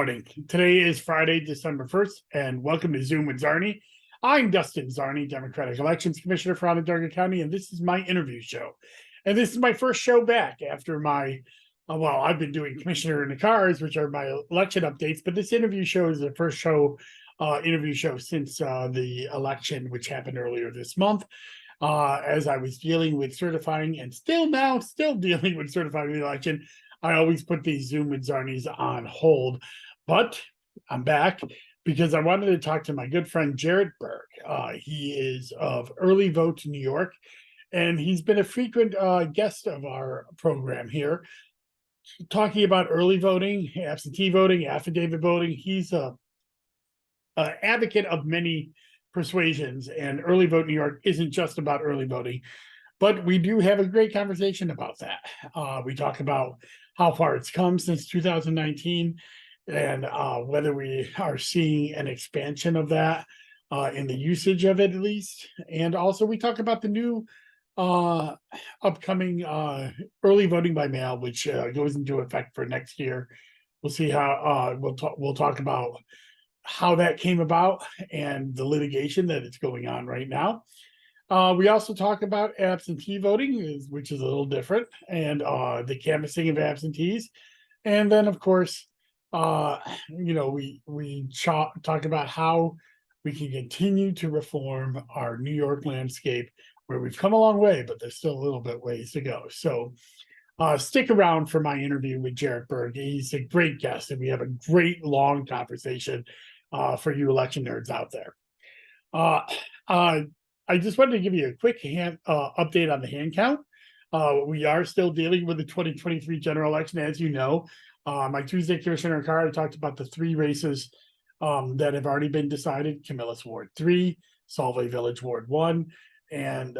morning. Today is Friday, December 1st, and welcome to Zoom with Czarny. I'm Dustin Czarny, Democratic Elections Commissioner for Onondaga County, and this is my interview show. And this is my first show back after my, I've been doing Commissioner in the Cars, which are my election updates, but this interview show is the first interview show since the election, which happened earlier this month. As I was dealing with certifying and still dealing with certifying the election, I always put these Zoom with Czarnys on hold, but I'm back because I wanted to talk to my good friend Jarret Berg. He is of Early Vote New York, and he's been a frequent guest of our program here, talking about early voting, absentee voting, affidavit voting. He's a advocate of many persuasions, and Early Vote New York isn't just about early voting, but we do have a great conversation about that. We talk about how far it's come since 2019 and whether we are seeing an expansion of that in the usage of it, at least. And also we talk about the new upcoming early voting by mail, which goes into effect for next year. We'll see how we'll talk about how that came about and the litigation that is going on right now. We also talk about absentee voting, which is a little different, and the canvassing of absentees. And then, of course, we talk about how we can continue to reform our New York landscape, where we've come a long way, but there's still a little bit ways to go. So stick around for my interview with Jarret Berg. He's a great guest, and we have a great long conversation for you election nerds out there. I just wanted to give you a quick update on the hand count. We are still dealing with the 2023 general election, as you know. My Tuesday Commissioner card, I talked about the three races that have already been decided: Camillus Ward 3, Solvay Village Ward 1, and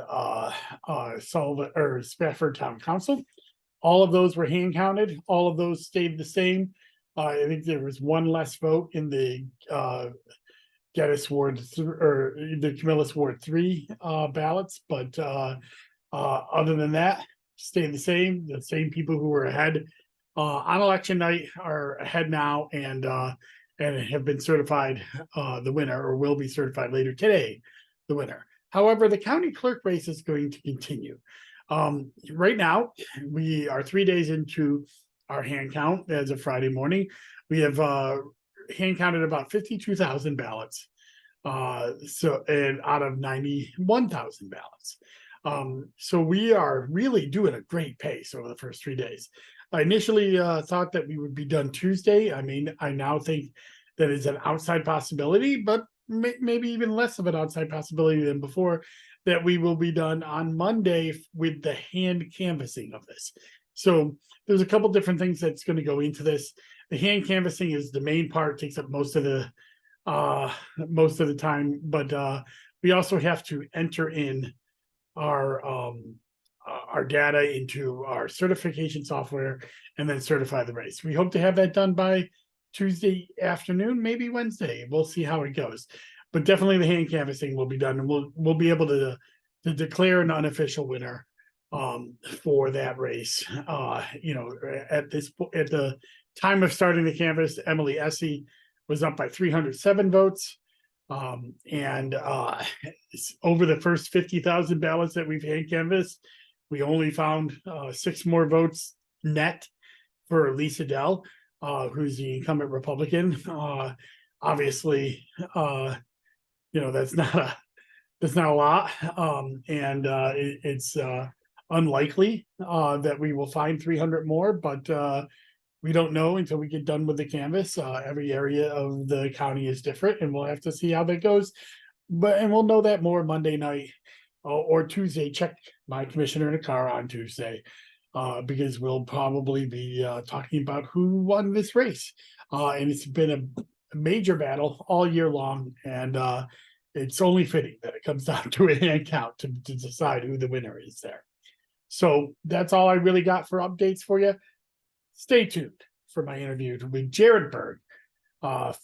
Spafford Town Council. All of those were hand counted. All of those stayed the same. I think there was one less vote in the Geddes Ward or the Camillus Ward 3 ballots, but other than that, stayed the same. The same people who were ahead on election night are ahead now, and have been certified the winner, or will be certified later today, the winner. However, the county clerk race is going to continue. Right now, we are 3 days into our hand count as of Friday morning. We have hand counted about 52,000 ballots. And out of 91,000 ballots. So we are really doing a great pace over the first 3 days. I initially thought that we would be done Tuesday. I mean, I now think that is an outside possibility, but maybe even less of an outside possibility than before, that we will be done on Monday with the hand canvassing of this. So there's a couple different things that's going to go into this. The hand canvassing is the main part, takes up most of the time, but we also have to enter in our data into our certification software and then certify the race. We hope to have that done by Tuesday afternoon, maybe Wednesday. We'll see how it goes, but definitely the hand canvassing will be done, and we'll be able to declare an unofficial winner for that race. At the time of starting the canvass, Emily Essie was up by 307 votes. And over the first 50,000 ballots that we've hand canvassed, we only found 6 more votes net for Lisa Dell, who's the incumbent Republican. Obviously, that's not a lot. It's unlikely that we will find 300 more, but we don't know until we get done with the canvass. Every area of the county is different, and we'll have to see how that goes. And we'll know that more Monday night or Tuesday. Check my commissioner in a car on Tuesday, because we'll probably be talking about who won this race. And it's been a major battle all year long, and it's only fitting that it comes down to a hand count to decide who the winner is there. So that's all I really got for updates for you. Stay tuned for my interview with Jarret Berg,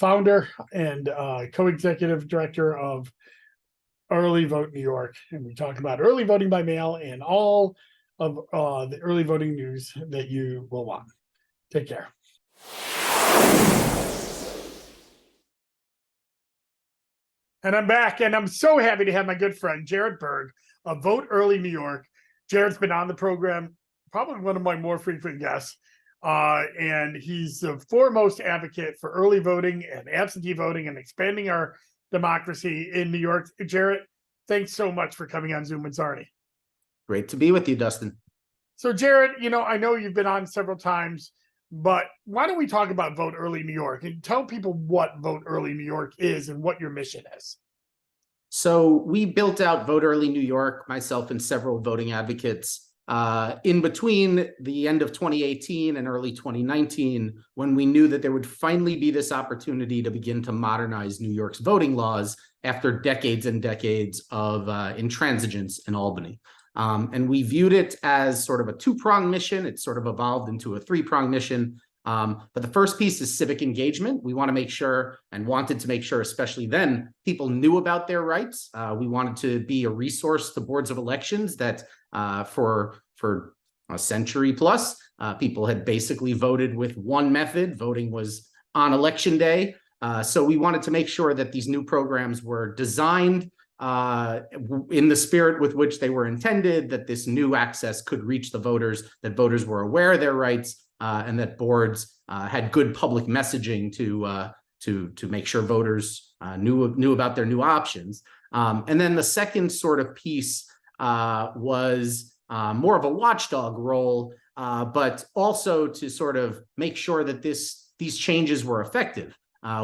founder and co-executive director of Early Vote New York. And we talk about early voting by mail and all of the early voting news that you will want. Take care. And I'm back, and I'm so happy to have my good friend Jarret Berg of Vote Early New York. Jarret's been on the program, probably one of my more frequent guests, and he's the foremost advocate for early voting and absentee voting and expanding our democracy in New York. Jarret, thanks so much for coming on Zoom with Czarny. Great to be with you, Dustin. So, Jarret, I know you've been on several times, but why don't we talk about Vote Early New York and tell people what Vote Early New York is and what your mission is? So we built out Vote Early New York, myself and several voting advocates, in between the end of 2018 and early 2019, when we knew that there would finally be this opportunity to begin to modernize New York's voting laws after decades and decades of intransigence in Albany. And we viewed it as sort of a two-pronged mission. It sort of evolved into a three-pronged mission. But the first piece is civic engagement. We want to make sure, and wanted to make sure, especially then, people knew about their rights. We wanted to be a resource to boards of elections that for a century plus, people had basically voted with one method. Voting was on election day. So we wanted to make sure that these new programs were designed in the spirit with which they were intended, that this new access could reach the voters, that voters were aware of their rights, and that boards had good public messaging to make sure voters knew about their new options. And then the second sort of piece was more of a watchdog role, but also to sort of make sure that these changes were effective.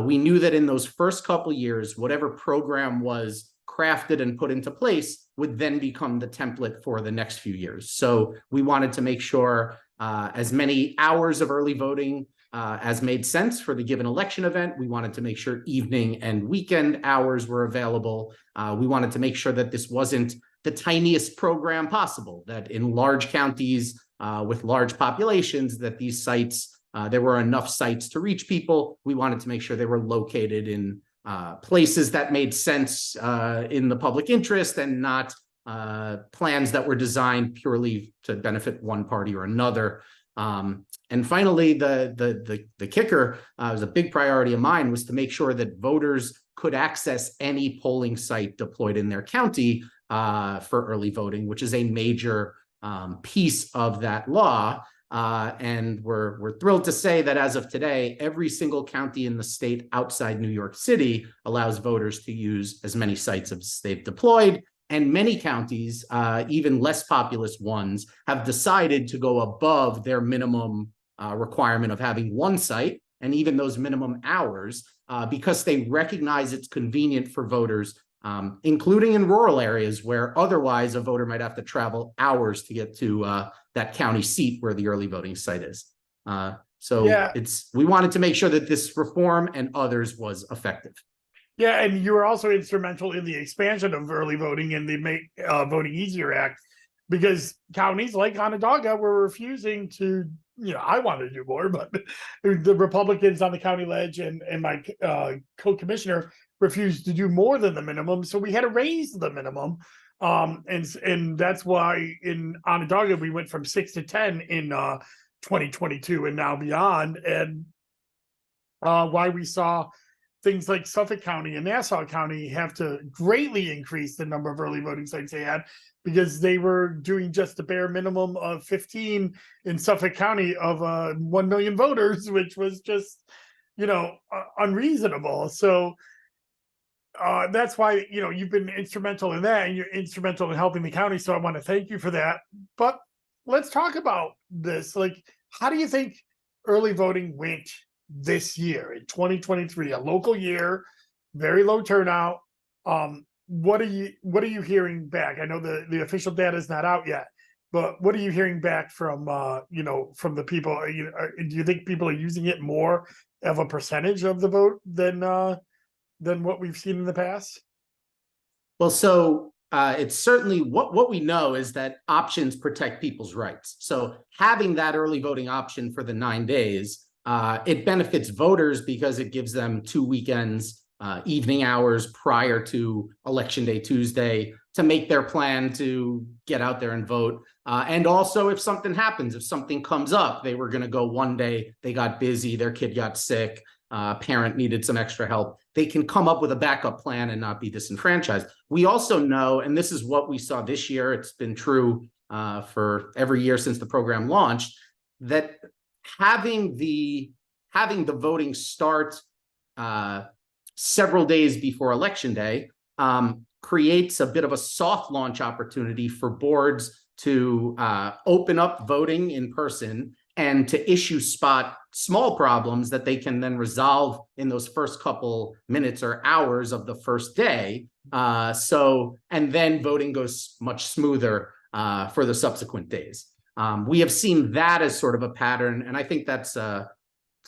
We knew that in those first couple of years, whatever program was crafted and put into place would then become the template for the next few years. So we wanted to make sure as many hours of early voting as made sense for the given election event. We wanted to make sure evening and weekend hours were available. We wanted to make sure that this wasn't the tiniest program possible, that in large counties with large populations, that these sites, there were enough sites to reach people. We wanted to make sure they were located in places that made sense in the public interest and not plans that were designed purely to benefit one party or another. And finally, the kicker was a big priority of mine, was to make sure that voters could access any polling site deployed in their county for early voting, which is a major piece of that law. And we're thrilled to say that as of today, every single county in the state outside New York City allows voters to use as many sites as they've deployed. And many counties, even less populous ones, have decided to go above their minimum requirement of having one site, and even those minimum hours, because they recognize it's convenient for voters, including in rural areas where otherwise a voter might have to travel hours to get to that county seat where the early voting site is. We wanted to make sure that this reform and others was effective. Yeah, and you were also instrumental in the expansion of early voting and the Make Voting Easier Act, because counties like Onondaga were refusing to, I wanted to do more, but the Republicans on the county ledge and my co-commissioner refused to do more than the minimum. So we had to raise the minimum. And that's why in Onondaga, we went from 6 to 10 in 2022 and now beyond. And why we saw things like Suffolk County and Nassau County have to greatly increase the number of early voting sites they had, because they were doing just the bare minimum of 15 in Suffolk County of 1 million voters, which was just, unreasonable. So that's why, you've been instrumental in that, and you're instrumental in helping the county. So I want to thank you for that. But let's talk about this. Like, how do you think early voting went this year in 2023, a local year, very low turnout? What are you hearing back? I know the official data is not out yet, but what are you hearing back from from the people? Do you think people are using it more of a percentage of the vote than what we've seen in the past? Well, so it's certainly what we know is that options protect people's rights. So having that early voting option for the 9 days, it benefits voters because it gives them 2 weekends, evening hours prior to Election Day Tuesday, to make their plan to get out there and vote. And also, if something happens, if something comes up, they were going to go one day, they got busy, their kid got sick, parent needed some extra help, they can come up with a backup plan and not be disenfranchised. We also know, and this is what we saw this year, it's been true for every year since the program launched, that having the voting start several days before Election Day creates a bit of a soft launch opportunity for boards to open up voting in person and to issue small problems that they can then resolve in those first couple minutes or hours of the first day. And then voting goes much smoother for the subsequent days. We have seen that as sort of a pattern, and I think that's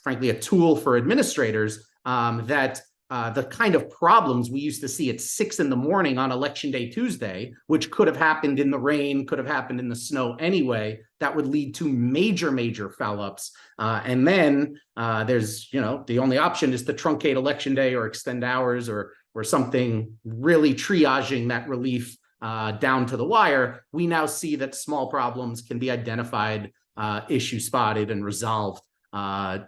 frankly a tool for administrators that the kind of problems we used to see at 6 in the morning on Election Day Tuesday, which could have happened in the rain, could have happened in the snow anyway, that would lead to major foul-ups. And then there's, the only option is to truncate Election Day or extend hours or something, really triaging that relief down to the wire. We now see that small problems can be identified, issue spotted, and resolved 10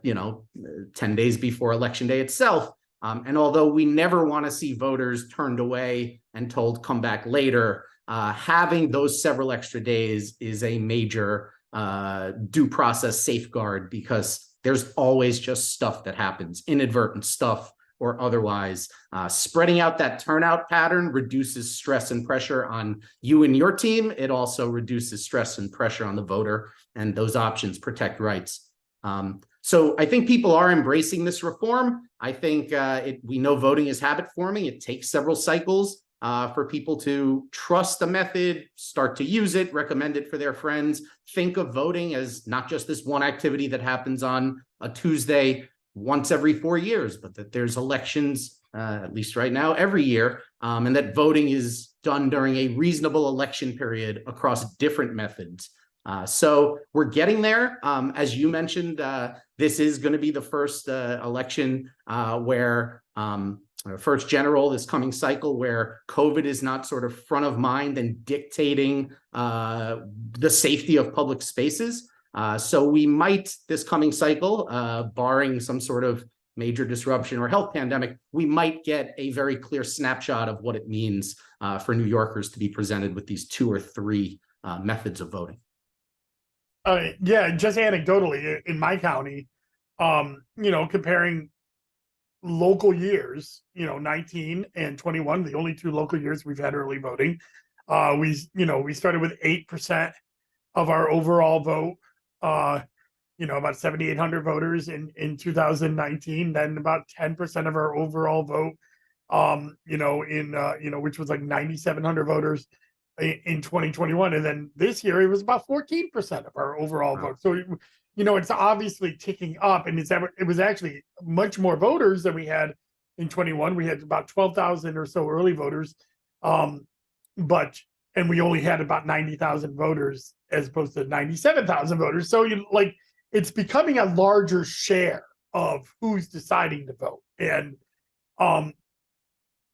days before Election Day itself. And although we never want to see voters turned away and told come back later, having those several extra days is a major due process safeguard, because there's always just stuff that happens, inadvertent stuff or otherwise. Spreading out that turnout pattern reduces stress and pressure on you and your team. It also reduces stress and pressure on the voter, and those options protect rights. So I think people are embracing this reform. I think we know voting is habit forming. It takes several cycles for people to trust the method, start to use it, recommend it for their friends, think of voting as not just this one activity that happens on a Tuesday once every 4 years, but that there's elections, at least right now, every year, and that voting is done during a reasonable election period across different methods. So we're getting there. As you mentioned, this is going to be the first election where first general this coming cycle where COVID is not sort of front of mind and dictating the safety of public spaces. So we might, this coming cycle, barring some sort of major disruption or health pandemic, we might get a very clear snapshot of what it means for New Yorkers to be presented with these 2 or 3 methods of voting. Yeah, just anecdotally in my county, comparing local years, 19 and 21, the only 2 local years we've had early voting. We started with 8% of our overall vote, about 7,800 voters in 2019, then about 10% of our overall vote, which was like 9,700 voters in 2021, and then this year it was about 14% of our overall vote. So it's obviously ticking up, and it was actually much more voters than we had in 21. We had about 12,000 or so early voters, and we only had about 90,000 voters as opposed to 97,000 voters. So it's becoming a larger share of who's deciding to vote, and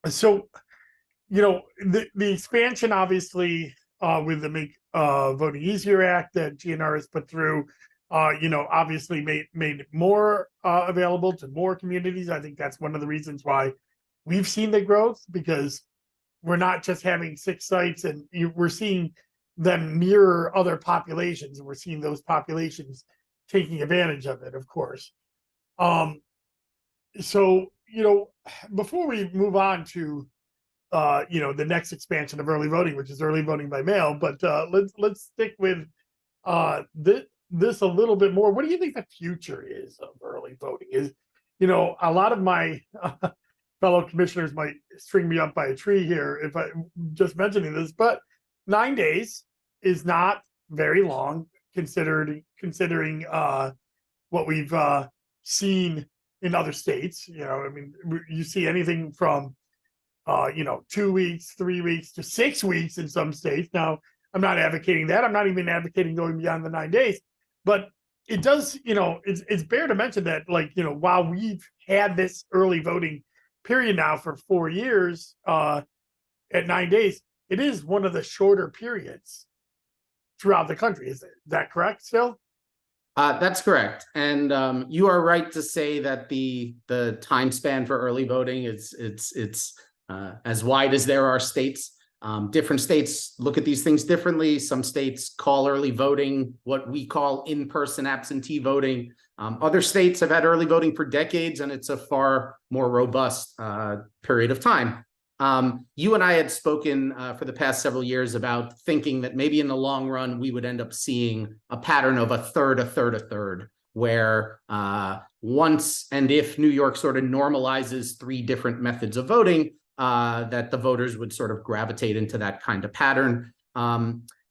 so. The expansion, obviously, with the Make Voting Easier Act that GNR has put through, obviously made it more available to more communities. I think that's one of the reasons why we've seen the growth, because we're not just having 6 sites, and we're seeing them mirror other populations, and we're seeing those populations taking advantage of it, of course. So, before we move on to the next expansion of early voting, which is early voting by mail. But let's stick with this a little bit more. What do you think the future is of early voting? Is a lot of my fellow commissioners might string me up by a tree here if I just mentioning this, but 9 days is not very long considering what we've seen in other states. You see anything from 2 weeks, 3 weeks to 6 weeks in some states. Now, I'm not advocating that. I'm not even advocating going beyond the 9 days, but it does, it's fair to mention that, while we've had this early voting period now for 4 years, at 9 days, it is one of the shorter periods throughout the country. Is that correct still? That's correct, and you are right to say that the time span for early voting is it's as wide as there are states. Different states look at these things differently. Some states call early voting what we call in-person absentee voting. Other states have had early voting for decades, and it's a far more robust period of time. You and I had spoken for the past several years about thinking that maybe in the long run, we would end up seeing a pattern of a third, where once and if New York sort of normalizes 3 different methods of voting, that the voters would sort of gravitate into that kind of pattern.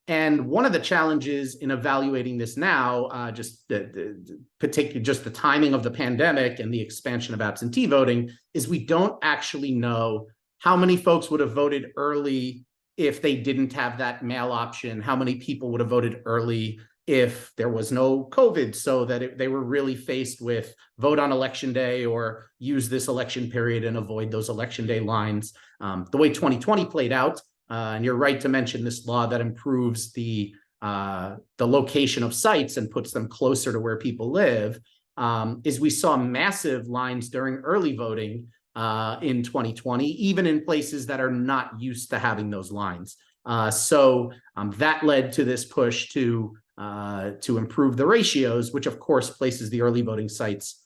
And one of the challenges in evaluating this now, just the timing of the pandemic and the expansion of absentee voting, is we don't actually know how many folks would have voted early if they didn't have that mail option, how many people would have voted early if there was no COVID, so that they were really faced with vote on election day or use this election period and avoid those election day lines. The way 2020 played out, and you're right to mention this law that improves the location of sites and puts them closer to where people live, is we saw massive lines during early voting in 2020, even in places that are not used to having those lines. So that led to this push to improve the ratios, which of course places the early voting sites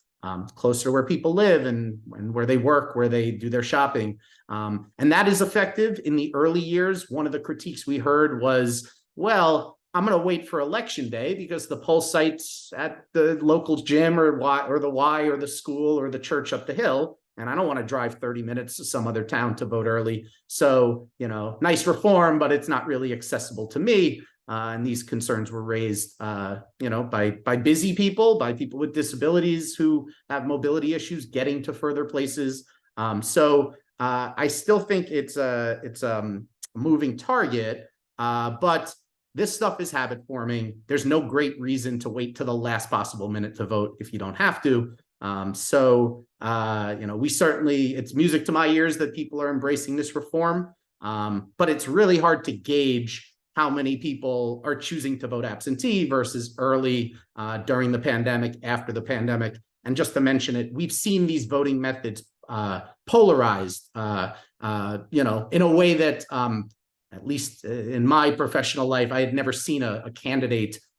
closer to where people live and where they work, where they do their shopping. And that is effective. In the early years, one of the critiques we heard was, well, I'm going to wait for election day because the poll site's at the local gym or the Y or the school or the church up the hill. And I don't want to drive 30 minutes to some other town to vote early. So, nice reform, but it's not really accessible to me. And these concerns were raised, by busy people, by people with disabilities who have mobility issues getting to further places. So I still think it's a moving target, but this stuff is habit forming. There's no great reason to wait to the last possible minute to vote if you don't have to. We certainly, it's music to my ears that people are embracing this reform, but it's really hard to gauge how many people are choosing to vote absentee versus early during the pandemic, after the pandemic. And just to mention it, we've seen these voting methods polarized, in a way that, at least in my professional life, I had never seen a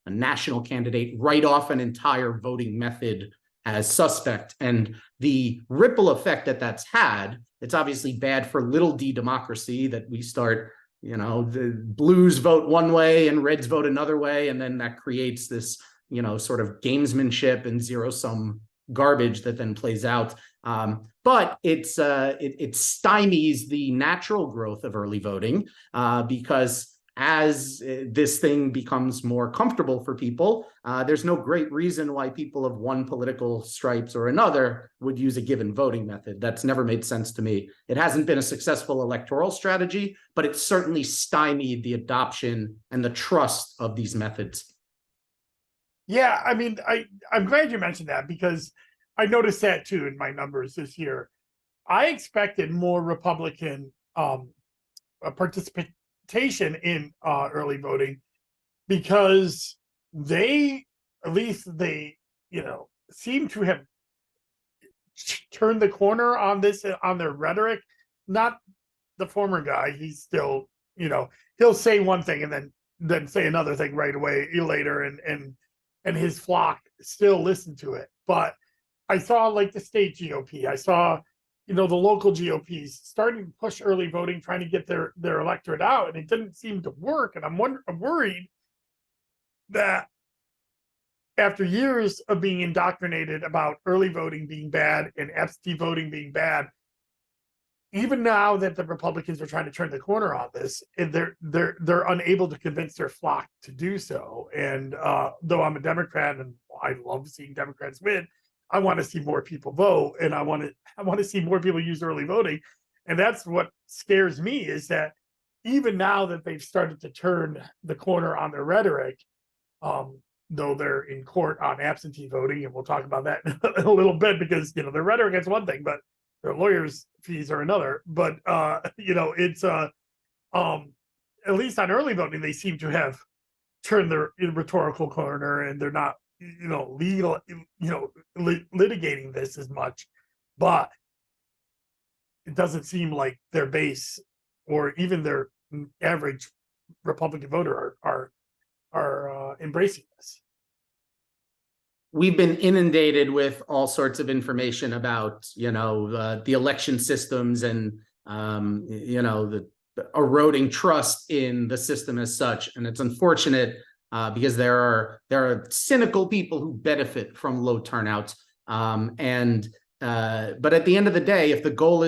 national candidate write off an entire voting method as suspect. And the ripple effect that's had, it's obviously bad for little d democracy, that we start, the blues vote one way and reds vote another way. And then that creates this, sort of gamesmanship and zero-sum garbage that then plays out. But it stymies the natural growth of early voting, because as this thing becomes more comfortable for people, there's no great reason why people of one political stripes or another would use a given voting method. That's never made sense to me. It hasn't been a successful electoral strategy, but it certainly stymied the adoption and the trust of these methods. Yeah, I mean, I'm glad you mentioned that, because I noticed that too in my numbers this year. I expected more Republican participation in early voting, because they seem to have turned the corner on this, on their rhetoric. Not the former guy. He's still, he'll say one thing and then say another thing right away later, and his flock still listen to it. But I saw like the state GOP, I saw the local GOPs starting to push early voting, trying to get their electorate out, and it didn't seem to work. And I'm worried that after years of being indoctrinated about early voting being bad and absentee voting being bad, even now that the Republicans are trying to turn the corner on this, they're unable to convince their flock to do so. And though I'm a Democrat and I love seeing Democrats win, I want to see more people vote, and I want to see more people use early voting. And that's what scares me, is that even now that they've started to turn the corner on their rhetoric, though they're in court on absentee voting, and we'll talk about that in a little bit, because their rhetoric is one thing, but their lawyers' fees are another. But it's at least on early voting, they seem to have turned their rhetorical corner, and they're not legal, litigating this as much, but it doesn't seem like their base or even their average Republican voter are embracing this. We've been inundated with all sorts of information about, the election systems and, the eroding trust in the system as such. And it's unfortunate because there are cynical people who benefit from low turnout. But at the end of the day, if the goal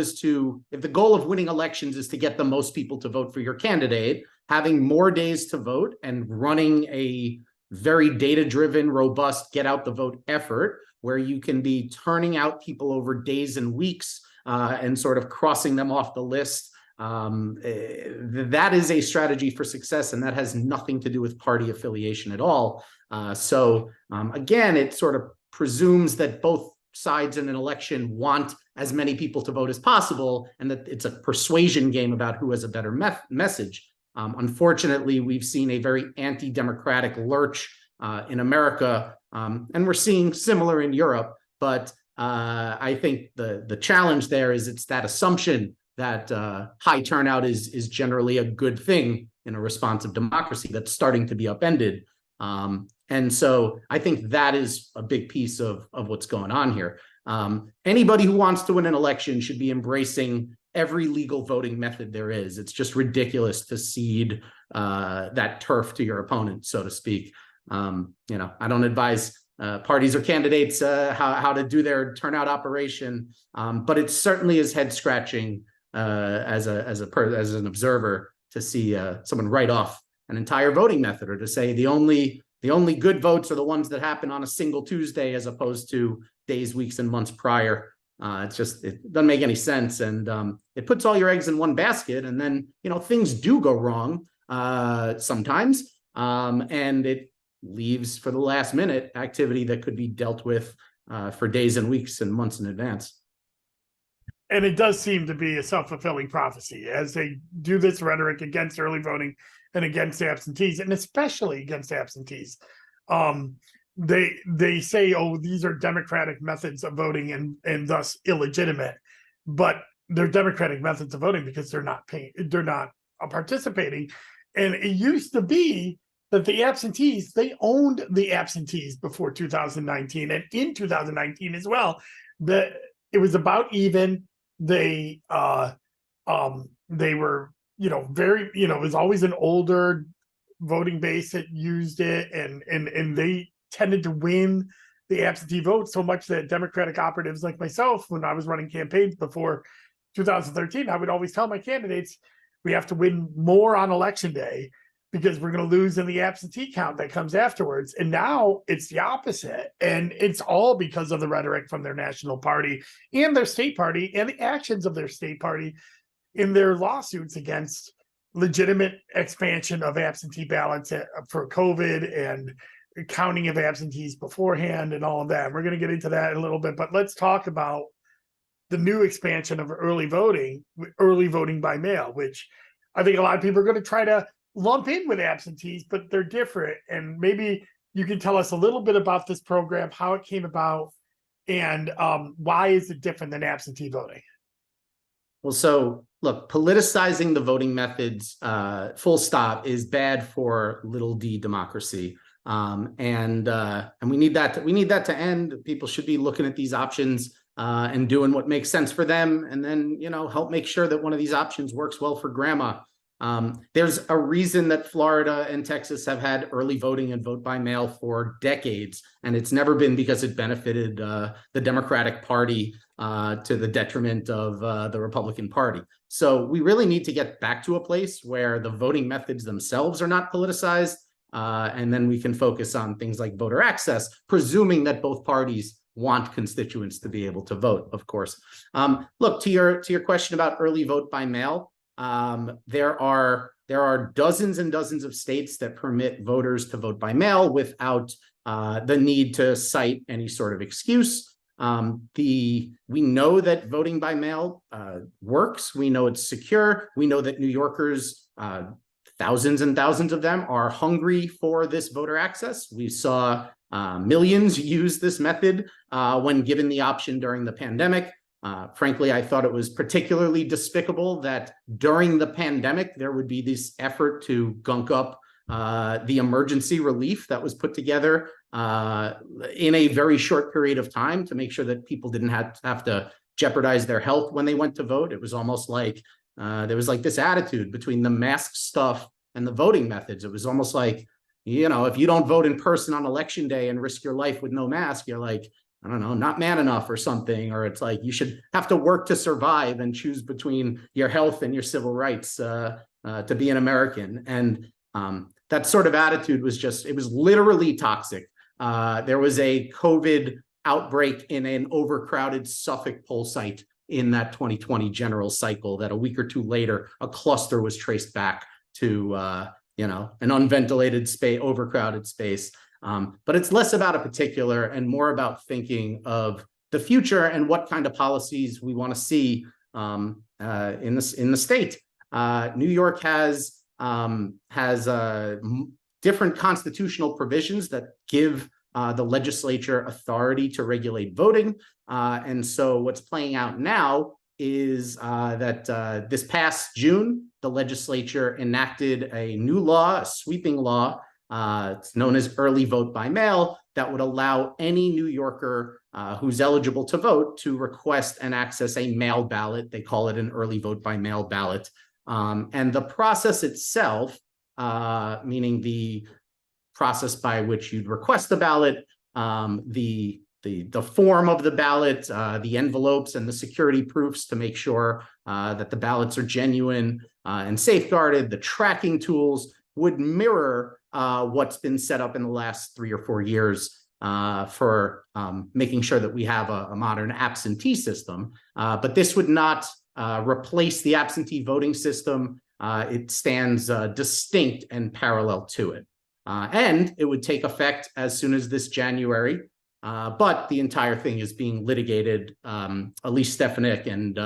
of winning elections is to get the most people to vote for your candidate, having more days to vote and running a very data-driven, robust get out the vote effort where you can be turning out people over days and weeks and sort of crossing them off the list. That is a strategy for success, and that has nothing to do with party affiliation at all. Again, it sort of presumes that both sides in an election want as many people to vote as possible, and that it's a persuasion game about who has a better message. Unfortunately, we've seen a very anti-democratic lurch in America, and we're seeing similar in Europe. But I think the challenge there is it's that assumption that high turnout is generally a good thing in a responsive democracy that's starting to be upended. And so I think that is a big piece of what's going on here. Anybody who wants to win an election should be embracing every legal voting method there is. It's just ridiculous to cede that turf to your opponent, so to speak. I don't advise parties or candidates how to do their turnout operation, but it certainly is head scratching as an observer to see someone write off an entire voting method, or to say the only good votes are the ones that happen on a single Tuesday as opposed to days, weeks, and months prior. It doesn't make any sense, and it puts all your eggs in one basket, and then things do go wrong sometimes, and it leaves for the last minute activity that could be dealt with for days and weeks and months in advance. And it does seem to be a self-fulfilling prophecy as they do this rhetoric against early voting and against absentees, and especially against absentees. They say, oh, these are democratic methods of voting and thus illegitimate, but they're democratic methods of voting because they're not participating. And it used to be that the absentees, they owned the absentees before 2019, and in 2019 as well, that it was about even. They were, very, it was always an older voting base that used it, and they tended to win the absentee vote so much that Democratic operatives like myself, when I was running campaigns before 2013, I would always tell my candidates, we have to win more on election day because we're going to lose in the absentee count that comes afterwards. And now it's the opposite. And it's all because of the rhetoric from their national party and their state party and the actions of their state party in their lawsuits against legitimate expansion of absentee ballots for COVID and counting of absentees beforehand and all of that. We're going to get into that in a little bit, but let's talk about the new expansion of early voting by mail, which I think a lot of people are going to try to lump in with absentees, but they're different. And maybe you can tell us a little bit about this program, how it came about, and why is it different than absentee voting? Well, so look, politicizing the voting methods, full stop, is bad for little d democracy. And we need that to end. People should be looking at these options and doing what makes sense for them, and then help make sure that one of these options works well for grandma. There's a reason that Florida and Texas have had early voting and vote by mail for decades, and it's never been because it benefited the Democratic Party to the detriment of the Republican Party. So we really need to get back to a place where the voting methods themselves are not politicized, and then we can focus on things like voter access, presuming that both parties want constituents to be able to vote, of course. Look, to your question about early vote by mail, there are dozens and dozens of states that permit voters to vote by mail without the need to cite any sort of excuse. We know that voting by mail works. We know it's secure. We know that New Yorkers, thousands and thousands of them, are hungry for this voter access. We saw Millions used this method when given the option during the pandemic. Frankly, I thought it was particularly despicable that during the pandemic, there would be this effort to gunk up the emergency relief that was put together in a very short period of time to make sure that people didn't have to jeopardize their health when they went to vote. It was almost like there was like this attitude between the mask stuff and the voting methods. It was almost like, you know, if you don't vote in person on election day and risk your life with no mask, you're like, I don't know, not man enough or something, or it's like you should have to work to survive and choose between your health and your civil rights to be an American. And that sort of attitude was just, it was literally toxic. There was a COVID outbreak in an overcrowded Suffolk poll site in that 2020 general cycle that a week or two later, a cluster was traced back to, you know, an unventilated space, overcrowded space. But it's less about a particular and more about thinking of the future and what kind of policies we want to see in the state. New York has different constitutional provisions that give the legislature authority to regulate voting. And so what's playing out now is that this past June, the legislature enacted a new law, a sweeping law, it's known as early vote by mail, that would allow any New Yorker who's eligible to vote to request and access a mail ballot. They call it an early vote by mail ballot. And the process itself, meaning the process by which you'd request the ballot, the form of the ballot, the envelopes and the security proofs to make sure that the ballots are genuine and safeguarded, the tracking tools would mirror what's been set up in the last 3 or 4 years for making sure that we have a modern absentee system. But this would not replace the absentee voting system. It stands distinct and parallel to it. And it would take effect as soon as this January. But the entire thing is being litigated. Elise Stefanik and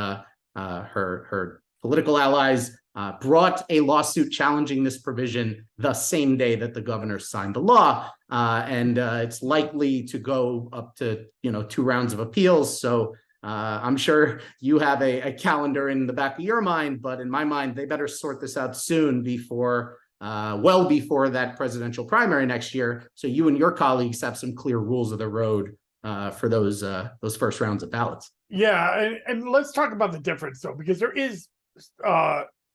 her political allies brought a lawsuit challenging this provision the same day that the governor signed the law. And it's likely to go up to, 2 rounds of appeals. So I'm sure you have a calendar in the back of your mind, but in my mind, they better sort this out soon before, well before that presidential primary next year. So you and your colleagues have some clear rules of the road for those first rounds of ballots. Yeah, and let's talk about the difference though, because there is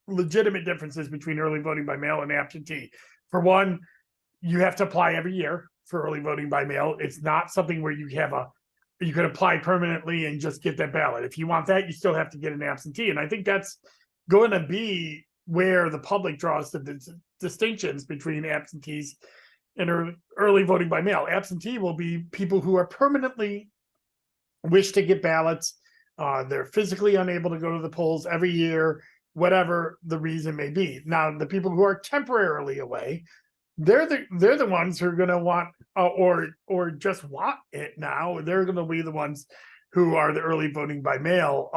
legitimate differences between early voting by mail and absentee. For one, you have to apply every year for early voting by mail. It's not something where you can apply permanently and just get that ballot. If you want that, you still have to get an absentee. And I think that's going to be where the public draws the distinctions between absentees and early voting by mail. Absentee will be people who are permanently wish to get ballots. They're physically unable to go to the polls every year, whatever the reason may be. Now, the people who are temporarily away, they're the ones who are going to want or just want it now. They're going to be the ones who are the early voting by mail,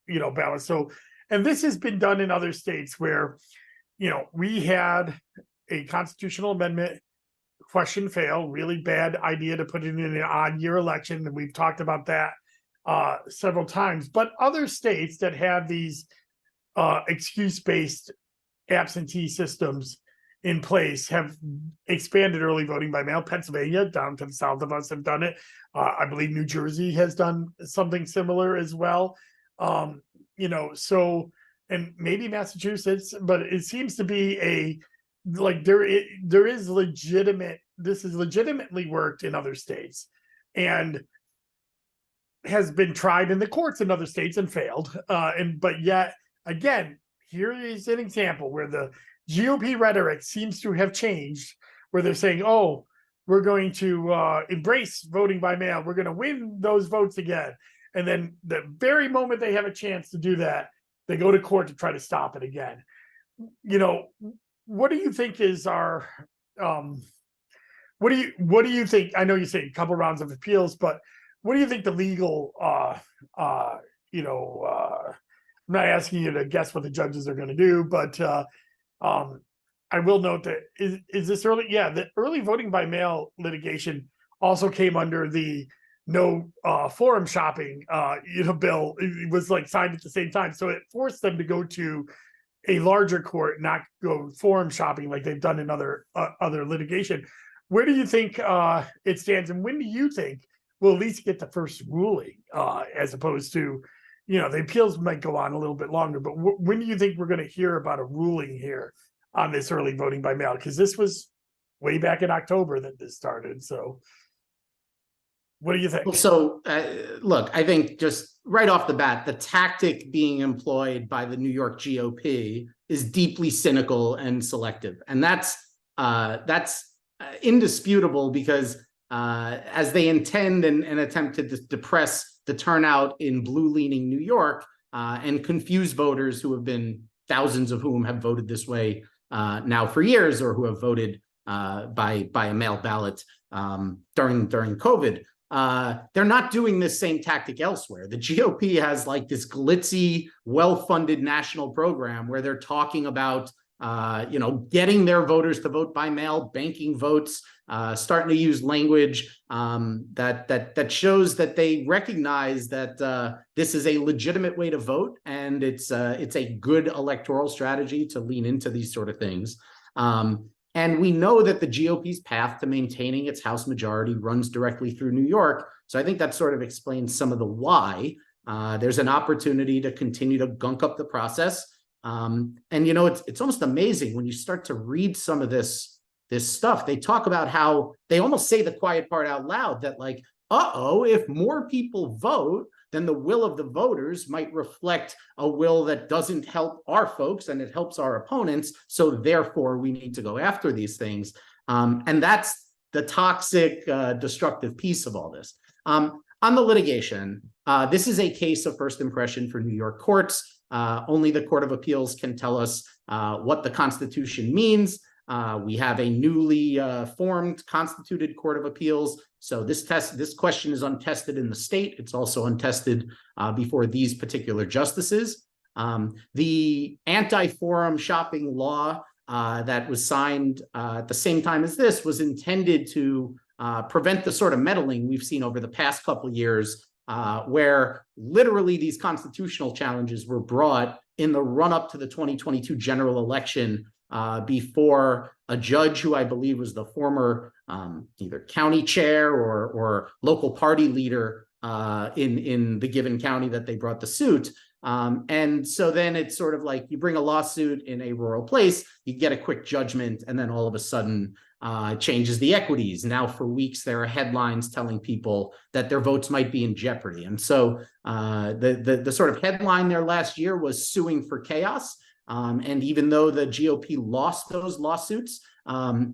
ballots. So, and this has been done in other states where, we had a constitutional amendment question fail, really bad idea to put it in an odd year election. And we've talked about that several times, but other states that have these excuse-based absentee systems in place have expanded early voting by mail. Pennsylvania, down to the south of us, have done it. I believe New Jersey has done something similar as well. So, and maybe Massachusetts, but it seems to be there is legitimate, this is legitimately worked in other states and has been tried in the courts in other states and failed. But yet, again, here is an example where the GOP rhetoric seems to have changed, where they're saying, oh, we're going to embrace voting by mail. We're going to win those votes again. And then the very moment they have a chance to do that, they go to court to try to stop it again. What do you think is our, what do you think? I know you say a couple rounds of appeals, but what do you think the legal, I'm not asking you to guess what the judges are going to do, but I will note that is this early? Yeah, the early voting by mail litigation also came under the no forum shopping bill. It was like signed at the same time, so it forced them to go to a larger court, not go forum shopping like they've done in other litigation. Where do you think it stands, and when do you think we'll at least get the first ruling, as opposed to, the appeals might go on a little bit longer, but when do you think we're going to hear about a ruling here on this early voting by mail? Because this was way back in October that this started. So what do you think? So look, I think just right off the bat, the tactic being employed by the New York GOP is deeply cynical and selective. And that's indisputable, because as they intend and attempt to depress the turnout in blue-leaning New York and confuse voters who have been, thousands of whom have voted this way now for years, or who have voted by a mail ballot during COVID. They're not doing this same tactic elsewhere. The GOP has like this glitzy, well-funded national program where they're talking about, getting their voters to vote by mail, banking votes, starting to use language that shows that they recognize that this is a legitimate way to vote, and it's a good electoral strategy to lean into these sort of things. And we know that the GOP's path to maintaining its House majority runs directly through New York. So I think that sort of explains some of the why. There's an opportunity to continue to gunk up the process. And it's almost amazing when you start to read some of this stuff. They talk about how they almost say the quiet part out loud, that like, if more people vote, then the will of the voters might reflect a will that doesn't help our folks and it helps our opponents. So therefore, we need to go after these things. And that's the toxic, destructive piece of all this. On the litigation, this is a case of first impression for New York courts. Only the Court of Appeals can tell us what the Constitution means. We have a newly formed constituted Court of Appeals. So this question is untested in the state. It's also untested before these particular justices. The anti-forum shopping law that was signed at the same time as this was intended to prevent the sort of meddling we've seen over the past couple of years, where literally these constitutional challenges were brought in the run-up to the 2022 general election before a judge who I believe was the former either county chair or local party leader in the given county that they brought the suit. And so then it's sort of like you bring a lawsuit in a rural place, you get a quick judgment, and then all of a sudden changes the equities. Now for weeks, there are headlines telling people that their votes might be in jeopardy. And so the sort of headline there last year was suing for chaos. And even though the GOP lost those lawsuits,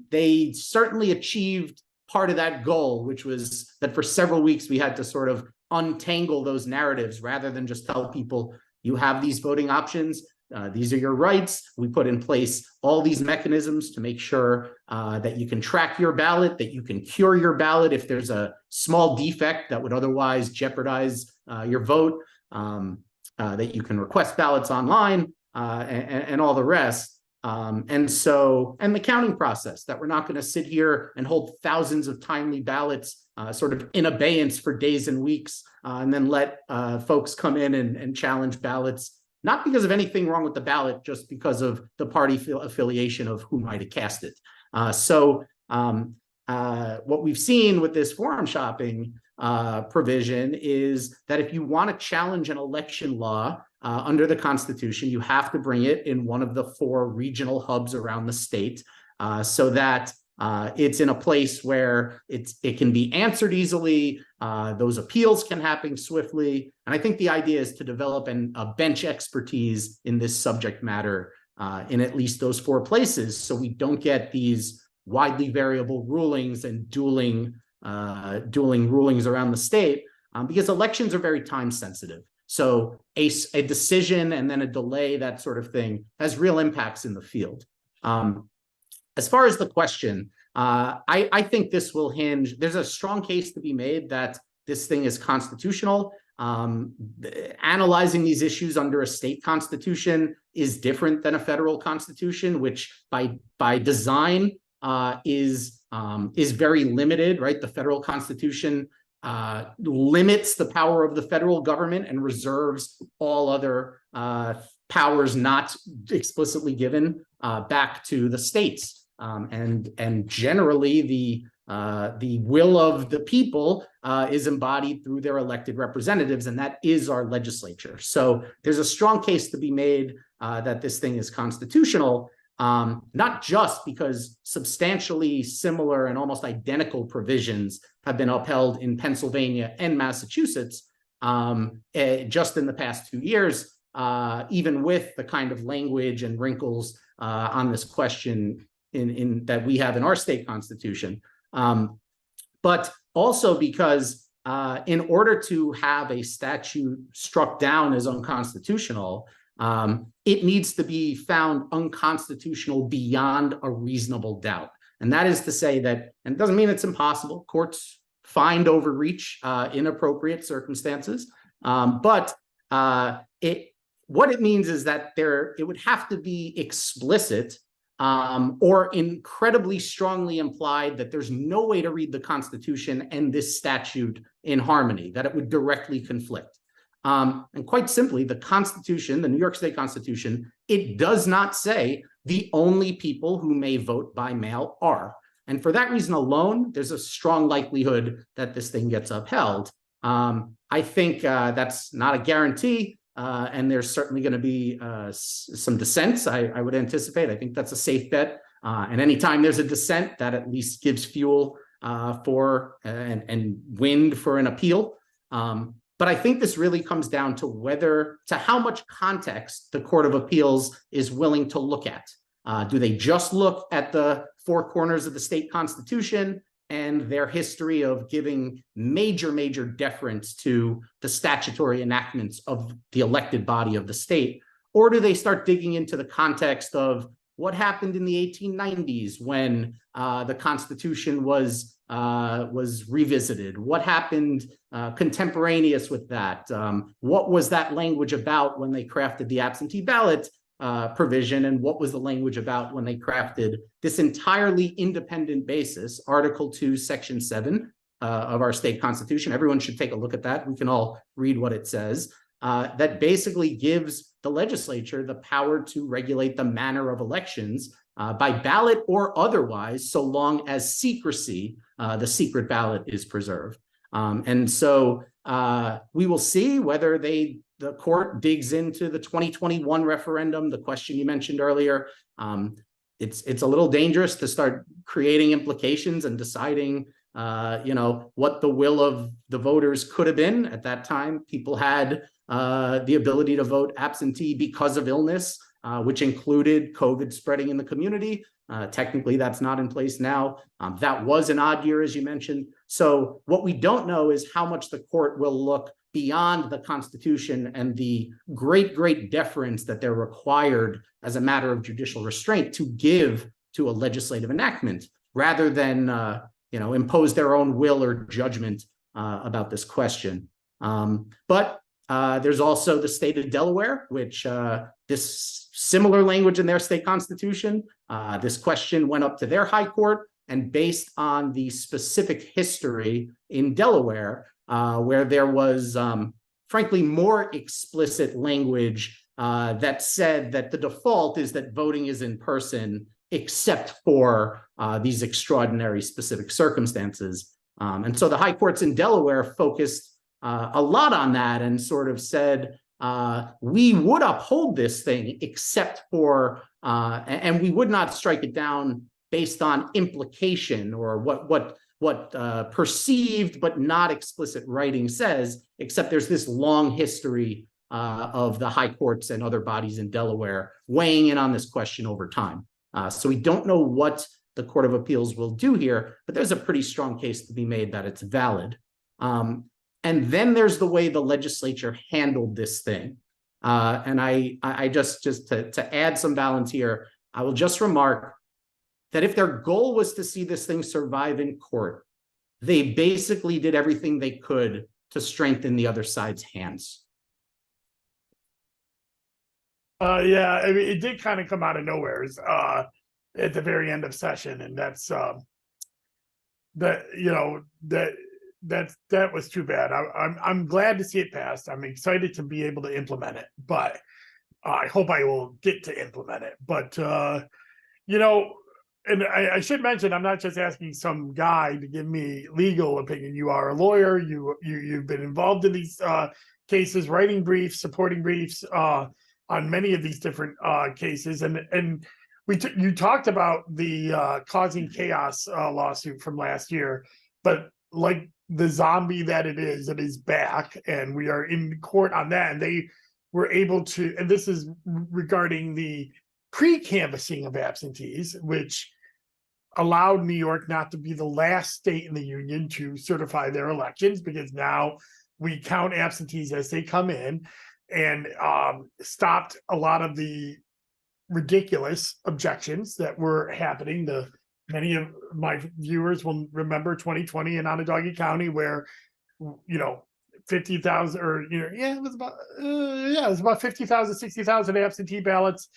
they certainly achieved part of that goal, which was that for several weeks we had to sort of untangle those narratives rather than just tell people, you have these voting options, these are your rights. We put in place all these mechanisms to make sure that you can track your ballot, that you can cure your ballot if there's a small defect that would otherwise jeopardize your vote, that you can request ballots online, and all the rest. And the counting process, that we're not going to sit here and hold thousands of timely ballots sort of in abeyance for days and weeks, and then let folks come in and challenge ballots, not because of anything wrong with the ballot, just because of the party affiliation of who might have cast it. What we've seen with this forum shopping provision is that if you want to challenge an election law under the Constitution, you have to bring it in one of the 4 regional hubs around the state, so that it's in a place where it can be answered easily. Those appeals can happen swiftly. And I think the idea is to develop a bench expertise in this subject matter in at least those 4 places, so we don't get these widely variable rulings and dueling rulings around the state, because elections are very time sensitive. So a decision and then a delay, that sort of thing, has real impacts in the field. As far as the question, I think this will hinge. There's a strong case to be made that this thing is constitutional. Analyzing these issues under a state constitution is different than a federal constitution, which by design is is very limited, right? The federal Constitution limits the power of the federal government and reserves all other powers not explicitly given back to the states. And generally the will of the people is embodied through their elected representatives, and that is our legislature. So there's a strong case to be made that this thing is constitutional, not just because substantially similar and almost identical provisions have been upheld in Pennsylvania and Massachusetts just in the past 2 years, even with the kind of language and wrinkles on this question in that we have in our state constitution. But also because in order to have a statute struck down as unconstitutional, it needs to be found unconstitutional beyond a reasonable doubt. And that is to say that, and it doesn't mean it's impossible, courts find overreach in appropriate circumstances, but what it means is that it would have to be explicit or incredibly strongly implied that there's no way to read the Constitution and this statute in harmony, that it would directly conflict. And quite simply, the Constitution, the New York State Constitution, it does not say the only people who may vote by mail are. And for that reason alone, there's a strong likelihood that this thing gets upheld. I think that's not a guarantee. And there's certainly going to be some dissents, I would anticipate. I think that's a safe bet. And anytime there's a dissent, that at least gives fuel for and wind for an appeal. But I think this really comes down to how much context the Court of Appeals is willing to look at. Do they just look at the four corners of the state constitution and their history of giving major deference to the statutory enactments of the elected body of the state? Or do they start digging into the context of what happened in the 1890s when the Constitution was revisited? What happened contemporaneous with that? What was that language about when they crafted the absentee ballot provision, and what was the language about when they crafted this entirely independent basis, Article 2, Section 7 of our state constitution? Everyone should take a look at that. We can all read what it says. That basically gives the legislature the power to regulate the manner of elections by ballot or otherwise, so long as secrecy, the secret ballot, is preserved. And so we will see whether the court digs into the 2021 referendum, the question you mentioned earlier. It's a little dangerous to start creating implications and deciding, what the will of the voters could have been. At that time, people had the ability to vote absentee because of illness, which included COVID spreading in the community. Technically, that's not in place now. That was an odd year, as you mentioned. So what we don't know is how much the court will look beyond the Constitution and the great deference that they're required as a matter of judicial restraint to give to a legislative enactment, rather than impose their own will or judgment about this question. But there's also the state of Delaware, which this similar language in their state constitution. This question went up to their high court, and based on the specific history in Delaware, where there was, frankly, more explicit language that said that the default is that voting is in person, except for these extraordinary specific circumstances. And so the high courts in Delaware focused a lot on that and sort of said, we would uphold this thing except for, and we would not strike it down based on implication or what perceived but not explicit writing says, except there's this long history of the high courts and other bodies in Delaware weighing in on this question over time. So we don't know what the Court of Appeals will do here, but there's a pretty strong case to be made that it's valid. And then there's the way the legislature handled this thing. And I just to add some balance here, I will just remark that if their goal was to see this thing survive in court, they basically did everything they could to strengthen the other side's hands. Yeah, I mean, it did kind of come out of nowhere at the very end of session, and that's that, that was too bad. I'm glad to see it passed. I'm excited to be able to implement it, but I hope I will get to implement it. But and I should mention, I'm not just asking some guy to give me legal opinion. You are a lawyer. You've been involved in these cases, writing briefs, supporting briefs on many of these different cases, and you talked about the causing chaos lawsuit from last year, but like the zombie that it is back, and we are in court on that, and they were able to, and this is regarding the pre-canvassing of absentees, which allowed New York not to be the last state in the union to certify their elections, because now we count absentees as they come in, and stopped a lot of the ridiculous objections that were happening. Many of my viewers will remember 2020 in Onondaga County, where 50,000, or it was about 50,000, 60,000 absentee ballots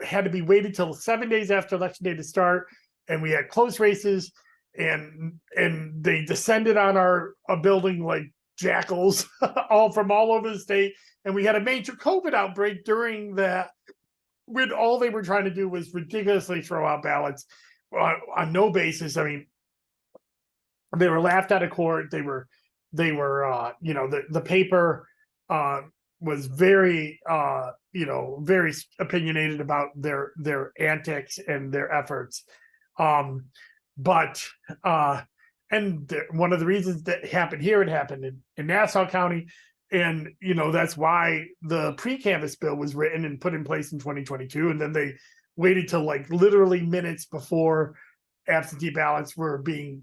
had to be waited till 7 days after election day to start, and we had close races, and they descended on a building like jackals, all over the state, and we had a major COVID outbreak during that, when all they were trying to do was ridiculously throw out ballots on no basis. I mean, they were laughed out of court. They were the paper was very very opinionated about their antics and their efforts. But one of the reasons that happened here, it happened in Nassau County. And, that's why the pre-canvass bill was written and put in place in 2022. And then they waited till like literally minutes before absentee ballots were being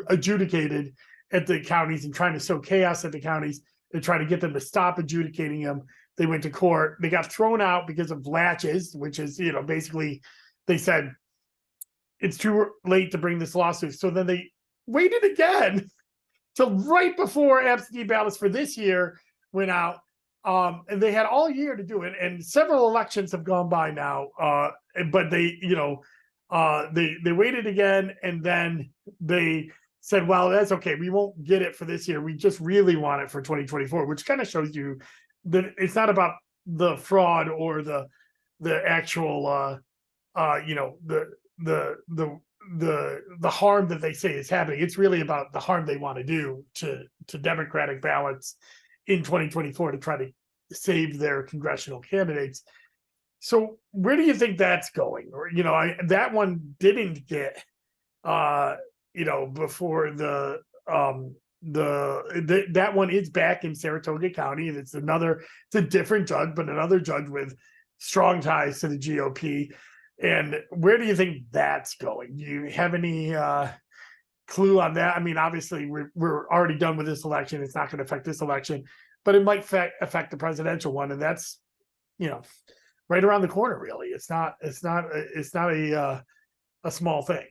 adjudicated at the counties, and trying to sow chaos at the counties. They try to get them to stop adjudicating them. They went to court. They got thrown out because of latches, which is, basically they said it's too late to bring this lawsuit. So then they waited again till right before absentee ballots for this year went out. And they had all year to do it. And several elections have gone by now. But they waited again, and then they said, well, that's okay. We won't get it for this year. We just really want it for 2024, which kind of shows you that it's not about the fraud or the actual, the harm that they say is happening. It's really about the harm they want to do to Democratic ballots in 2024 to try to save their congressional candidates. So where do you think that's going? Or, that one didn't get, before that one is back in Saratoga County. And it's a different judge, but another judge with strong ties to the GOP. And where do you think that's going? Do you have any clue on that? I mean, obviously we're already done with this election. It's not going to affect this election, but it might affect the presidential one. And that's, right around the corner, really. It's not a small thing.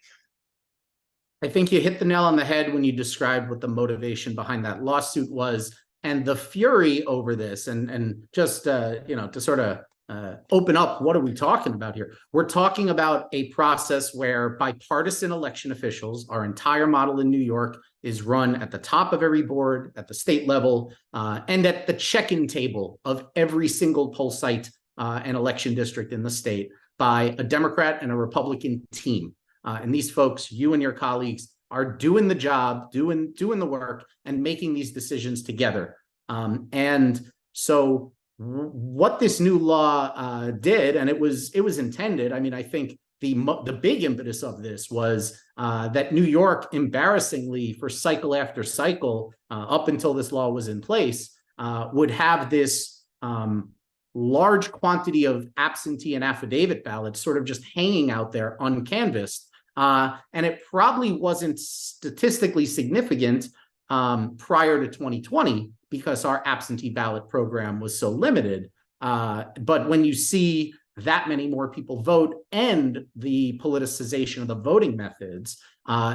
I think you hit the nail on the head when you described what the motivation behind that lawsuit was, and the fury over this, and just to sort of open up, what are we talking about here? We're talking about a process where bipartisan election officials, our entire model in New York, is run at the top of every board, at the state level, and at the check-in table of every single poll site and election district in the state by a Democrat and a Republican team. And these folks, you and your colleagues, are doing the job, doing the work, and making these decisions together. And so what this new law did, and it was intended. I mean, I think the big impetus of this was that New York, embarrassingly, for cycle after cycle, up until this law was in place, would have this large quantity of absentee and affidavit ballots sort of just hanging out there uncanvassed. And it probably wasn't statistically significant prior to 2020 because our absentee ballot program was so limited. But when you see that many more people vote and the politicization of the voting methods,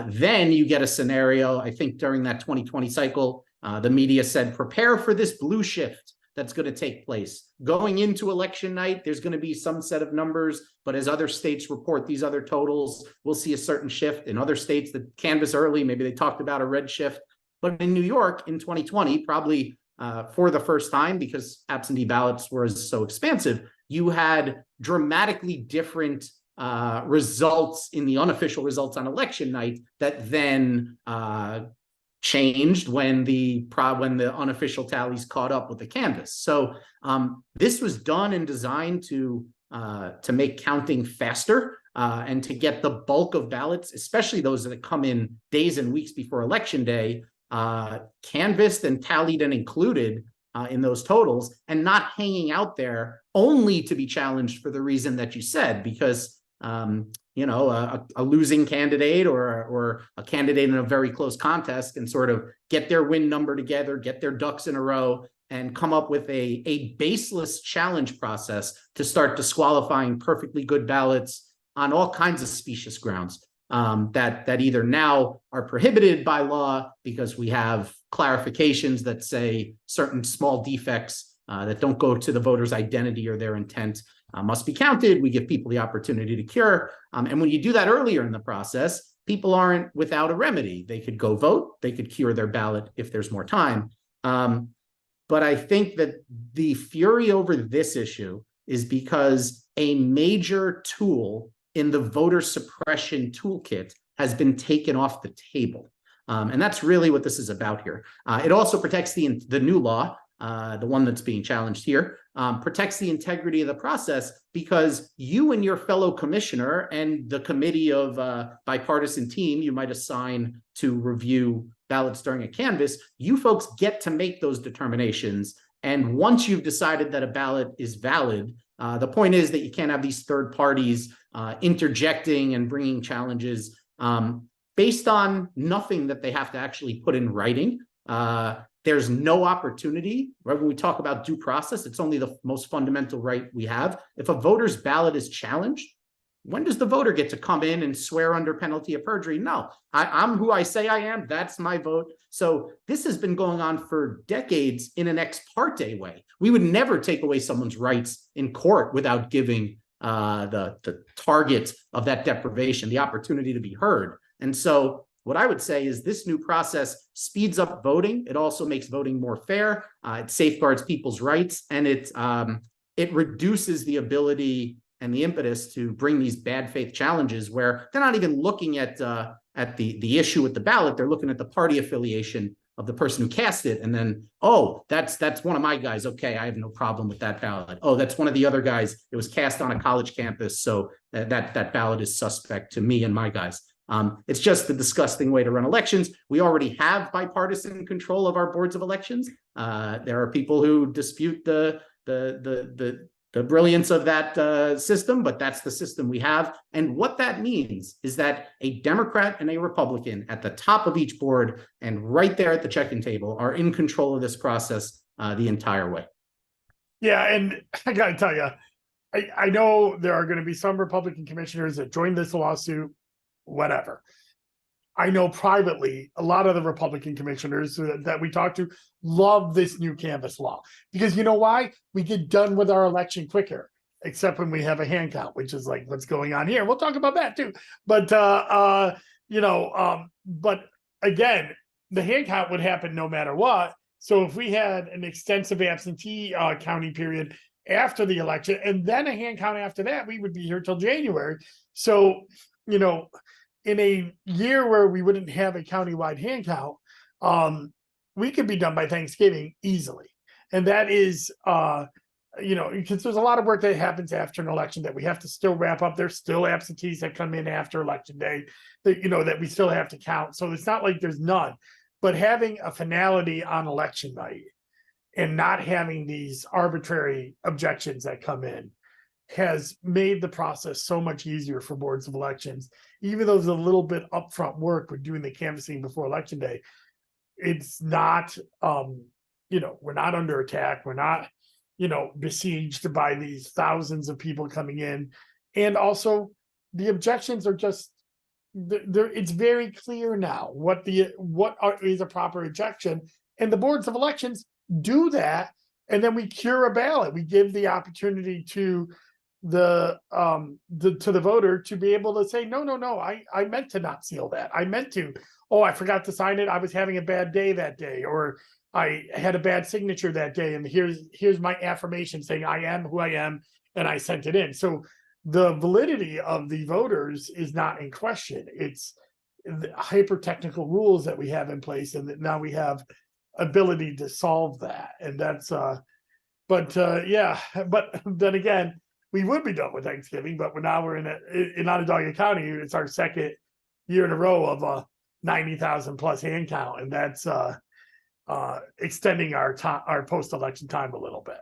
then you get a scenario. I think during that 2020 cycle, the media said, prepare for this blue shift. that's going to take place. Going into election night, there's going to be some set of numbers, but as other states report these other totals, we'll see a certain shift. In other states that canvass early, maybe they talked about a red shift. But in New York in 2020, probably for the first time, because absentee ballots were so expansive, you had dramatically different results in the unofficial results on election night that then changed when the unofficial tallies caught up with the canvass. So this was done and designed to make counting faster and to get the bulk of ballots, especially those that come in days and weeks before election day, canvassed and tallied and included in those totals, and not hanging out there only to be challenged for the reason that you said, because a losing candidate or a candidate in a very close contest can sort of get their win number together, get their ducks in a row, and come up with a baseless challenge process to start disqualifying perfectly good ballots on all kinds of specious grounds that either now are prohibited by law because we have clarifications that say certain small defects that don't go to the voter's identity or their intent must be counted. We give people the opportunity to cure. And when you do that earlier in the process, people aren't without a remedy. They could go vote, they could cure their ballot if there's more time. But I think that the fury over this issue is because a major tool in the voter suppression toolkit has been taken off the table. And that's really what this is about here. It also protects the new law, the one that's being challenged here, protects the integrity of the process because you and your fellow commissioner and the committee of bipartisan team you might assign to review ballots during a canvass, you folks get to make those determinations. And once you've decided that a ballot is valid, the point is that you can't have these third parties interjecting and bringing challenges based on nothing that they have to actually put in writing. There's no opportunity, right? When we talk about due process, it's only the most fundamental right we have. If a voter's ballot is challenged, when does the voter get to come in and swear under penalty of perjury? No, I'm who I say I am. That's my vote. So this has been going on for decades in an ex parte way. We would never take away someone's rights in court without giving the target of that deprivation the opportunity to be heard. And so what I would say is this new process speeds up voting. It also makes voting more fair. It safeguards people's rights, and it reduces the ability and the impetus to bring these bad faith challenges where they're not even looking at the issue with the ballot. They're looking at the party affiliation of the person who cast it, and then, oh, that's one of my guys. Okay, I have no problem with that ballot. Oh, that's one of the other guys. It was cast on a college campus, so that ballot is suspect to me and my guys. It's just a disgusting way to run elections. We already have bipartisan control of our boards of elections. There are people who dispute the brilliance of that system, but that's the system we have. And what that means is that a Democrat and a Republican at the top of each board and right there at the check-in table are in control of this process the entire way. Yeah, and I got to tell you, I know there are going to be some Republican commissioners that joined this lawsuit, whatever. I know privately, a lot of the Republican commissioners that we talk to love this new canvass law because you know why? We get done with our election quicker, except when we have a hand count, which is like what's going on here. We'll talk about that too. But but again, the hand count would happen no matter what. So if we had an extensive absentee counting period after the election and then a hand count after that, we would be here till January. So, in a year where we wouldn't have a countywide hand count, we could be done by Thanksgiving easily. And that is, because there's a lot of work that happens after an election that we have to still wrap up. There's still absentees that come in after election day that we still have to count. So it's not like there's none, but having a finality on election night and not having these arbitrary objections that come in has made the process so much easier for boards of elections. Even though there's a little bit upfront work with doing the canvassing before election day, it's not, we're not under attack. We're not, besieged by these thousands of people coming in. And also the objections are just, it's very clear now what is a proper objection. And the boards of elections do that and then we cure a ballot. We give the opportunity to the voter to be able to say, no, I meant to not seal that. I meant to, oh, I forgot to sign it. I was having a bad day that day, or I had a bad signature that day. And here's my affirmation saying I am who I am, and I sent it in. So the validity of the voters is not in question. It's the hyper technical rules that we have in place, and that now we have ability to solve that. And that's but then again, we would be done with Thanksgiving, but we're in Onondaga County. It's our second year in a row of a 90,000 plus hand count, and that's extending our post-election time a little bit.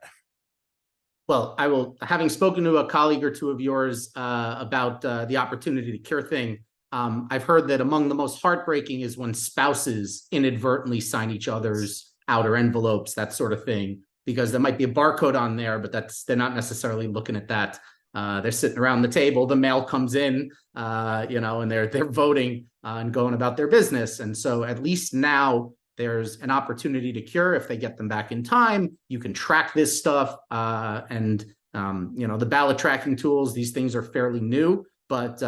Well, I will, having spoken to a colleague or two of yours about the opportunity to cure thing, I've heard that among the most heartbreaking is when spouses inadvertently sign each other's outer envelopes, that sort of thing, because there might be a barcode on there, but they're not necessarily looking at that. They're sitting around the table, the mail comes in, and they're voting and going about their business. And so at least now there's an opportunity to cure if they get them back in time. You can track this stuff, and the ballot tracking tools, these things are fairly new, but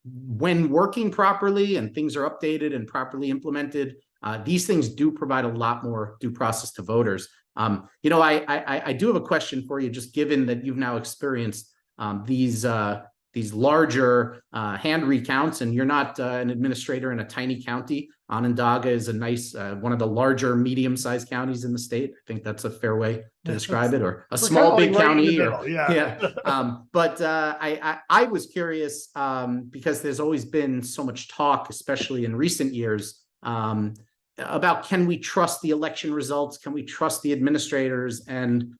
when working properly and things are updated and properly implemented, these things do provide a lot more due process to voters. I do have a question for you, just given that you've now experienced these larger hand recounts, and you're not an administrator in a tiny county. Onondaga is a nice, one of the larger medium-sized counties in the state. I think that's a fair way to describe it, or a small, big county. But I was curious because there's always been so much talk, especially in recent years, about can we trust the election results? Can we trust the administrators? And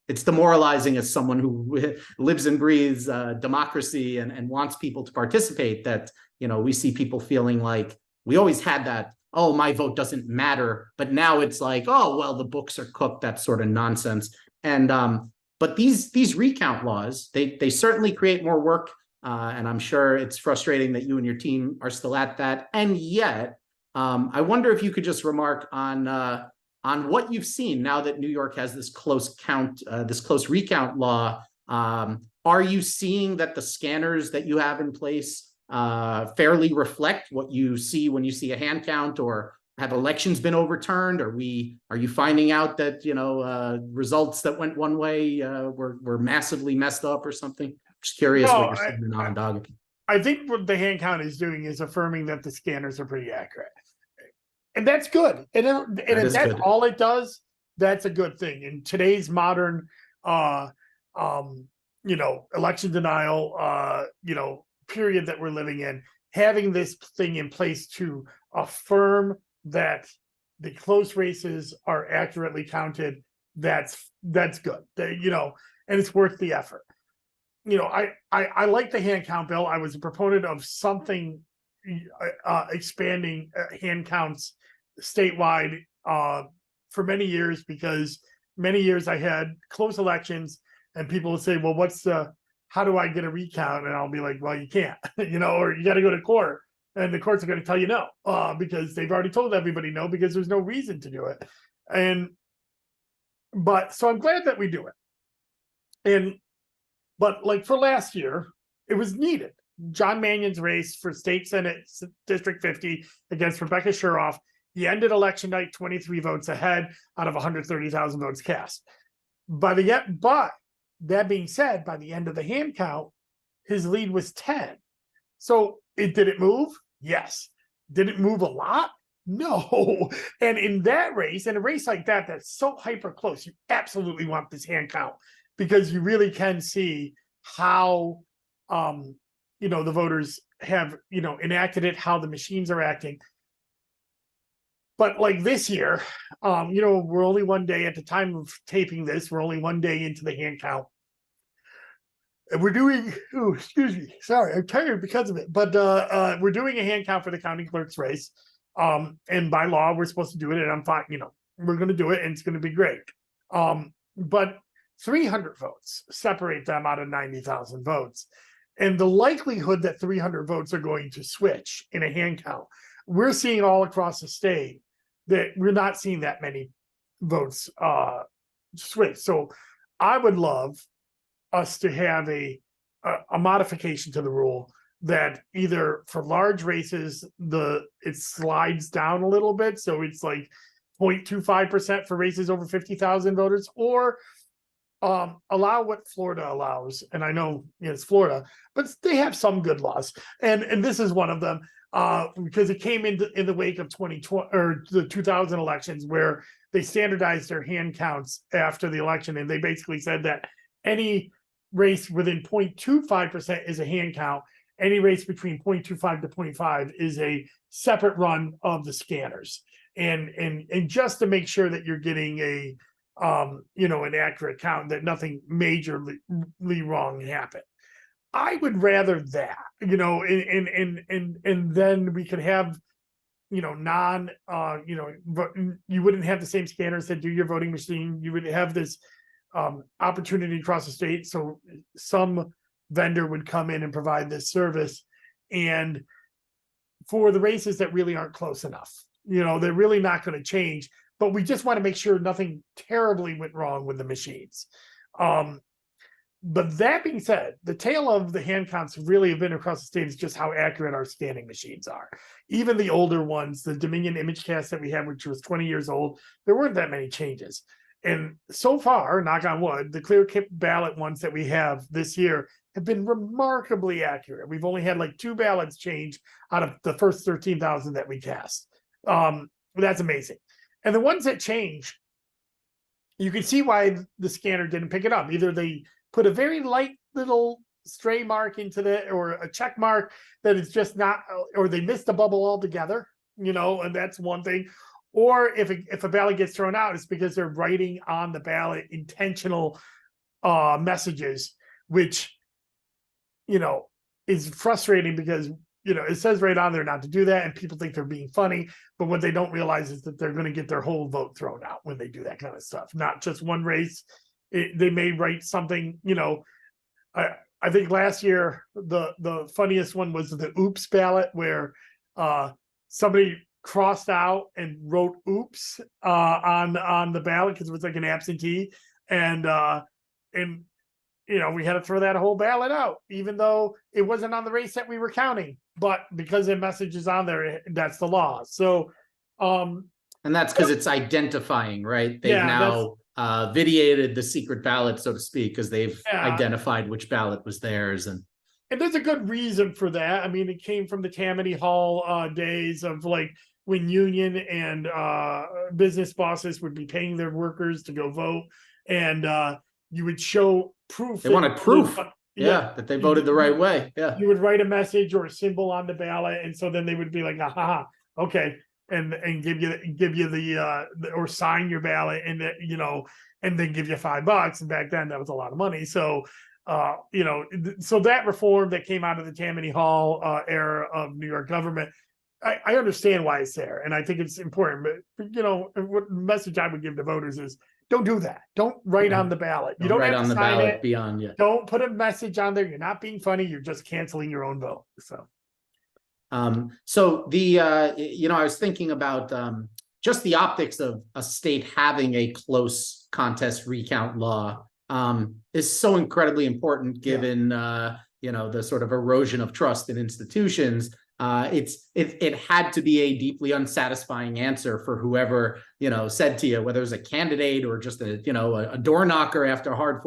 it's demoralizing as someone who lives and breathes democracy and wants people to participate, that, we see people feeling like we always had that, oh, my vote doesn't matter. But now it's like, oh, well, the books are cooked, that sort of nonsense. And but these recount laws, they certainly create more work. And I'm sure it's frustrating that you and your team are still at that. And yet, I wonder if you could just remark on what you've seen now that New York has this close recount law. Are you seeing that the scanners that you have in place fairly reflect what you see when you see a hand count, or have elections been overturned? Are you finding out that results that went one way were massively messed up or something? Just curious what you're seeing in Onondaga. I think what the hand count is doing is affirming that the scanners are pretty accurate. And that's good. And if that's good. All it does, that's a good thing. In today's modern, election denial, period that we're living in, having this thing in place to affirm that the close races are accurately counted, that's good. And it's worth the effort. I like the hand count bill. I was a proponent of something expanding hand counts statewide for many years, because many years I had close elections and people would say, well, how do I get a recount? And I'll be like, well, you can't, or you got to go to court, and the courts are going to tell you no, because they've already told everybody no, because there's no reason to do it. So I'm glad that we do it. But like for last year, it was needed. John Mannion's race for State Senate District 50 against Rebecca Shuroff, he ended election night 23 votes ahead out of 130,000 votes cast. But that being said, by the end of the hand count, his lead was 10. So did it move? Yes. Did it move a lot? No. And in that race, in a race like that, that's so hyper close, you absolutely want this hand count, because you really can see how, the voters have, enacted it, how the machines are acting. But like this year, we're only one day at the time of taping this, we're only one day into the hand count. And we're doing, sorry, I'm tired because of it. But we're doing a hand count for the county clerk's race. And by law, we're supposed to do it. And I'm fine, we're going to do it, and it's going to be great. But 300 votes separate them out of 90,000 votes. And the likelihood that 300 votes are going to switch in a hand count, we're seeing all across the state that we're not seeing that many votes switch. So I would love us to have a modification to the rule that either for large races, it slides down a little bit. So it's like 0.25% for races over 50,000 voters, or allow what Florida allows. And I know it's Florida, but they have some good laws. And this is one of them, because it came in the wake of 2020 or the 2000 elections, where they standardized their hand counts after the election. And they basically said that any race within 0.25% is a hand count. Any race between 0.25 to 0.5 is a separate run of the scanners. And just to make sure that you're getting an accurate count, that nothing majorly wrong happened. I would rather that, and then we could have, you wouldn't have the same scanners that do your voting machine. You would have this opportunity across the state. So some vendor would come in and provide this service. And for the races that really aren't close enough, they're really not going to change, but we just want to make sure nothing terribly went wrong with the machines. But that being said, the tale of the hand counts really have been across the state is just how accurate our scanning machines are. Even the older ones, the Dominion ImageCast that we have, which was 20 years old, there weren't that many changes. And so far, knock on wood, the clear kit ballot ones that we have this year have been remarkably accurate. We've only had like 2 ballots change out of the first 13,000 that we cast. That's amazing. And the ones that change, you can see why the scanner didn't pick it up. Either they put a very light little stray mark into or a check mark that is just not, or they missed the bubble altogether, and that's one thing. Or if a ballot gets thrown out, it's because they're writing on the ballot intentional messages, which, is frustrating because, it says right on there not to do that. And people think they're being funny, but what they don't realize is that they're going to get their whole vote thrown out when they do that kind of stuff. Not just one race. They may write something, I think last year, the funniest one was the oops ballot, where somebody crossed out and wrote oops on the ballot because it was like an absentee. And we had to throw that whole ballot out, even though it wasn't on the race that we were counting. But because the message is on there, that's the law. So, and that's because it's identifying, right? They've now vitiated the secret ballot, so to speak, because they've identified which ballot was theirs. And there's a good reason for that. I mean, it came from the Tammany Hall days of like when union and business bosses would be paying their workers to go vote, and you would show proof. They wanted proof. That they voted the right way. Yeah. You would write a message or a symbol on the ballot, and so then they would be like, okay, and give you the or sign your ballot, and and then give you $5. And back then that was a lot of money. So so that reform that came out of the Tammany Hall era of New York government, I understand why it's there, and I think it's important. But what message I would give to voters is, don't do that. Don't write on the ballot. You don't write have to on the sign ballot it. beyond you. Don't put a message on there. You're not being funny. You're just canceling your own vote. So I was thinking about just the optics of a state having a close contest recount law is so incredibly important, given the sort of erosion of trust in institutions. It had to be a deeply unsatisfying answer for whoever said to you, whether it was a candidate or just a door knocker after a hard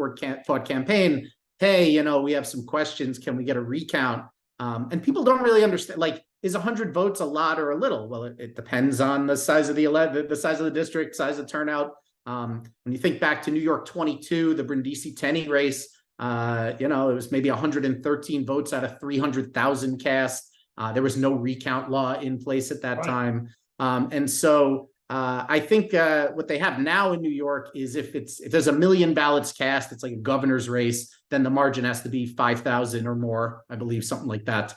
fought campaign. Hey, we have some questions. Can we get a recount? And people don't really understand. Like, is 100 votes a lot or a little? Well, it depends on the size of the size of the district, size of turnout. When you think back to New York 22, the Brindisi-Tenney race, it was maybe 113 votes out of 300,000 cast. There was no recount law in place at that time. And so I think what they have now in New York is if there's 1 million ballots cast, it's like a governor's race, then the margin has to be 5,000 or more, I believe, something like that.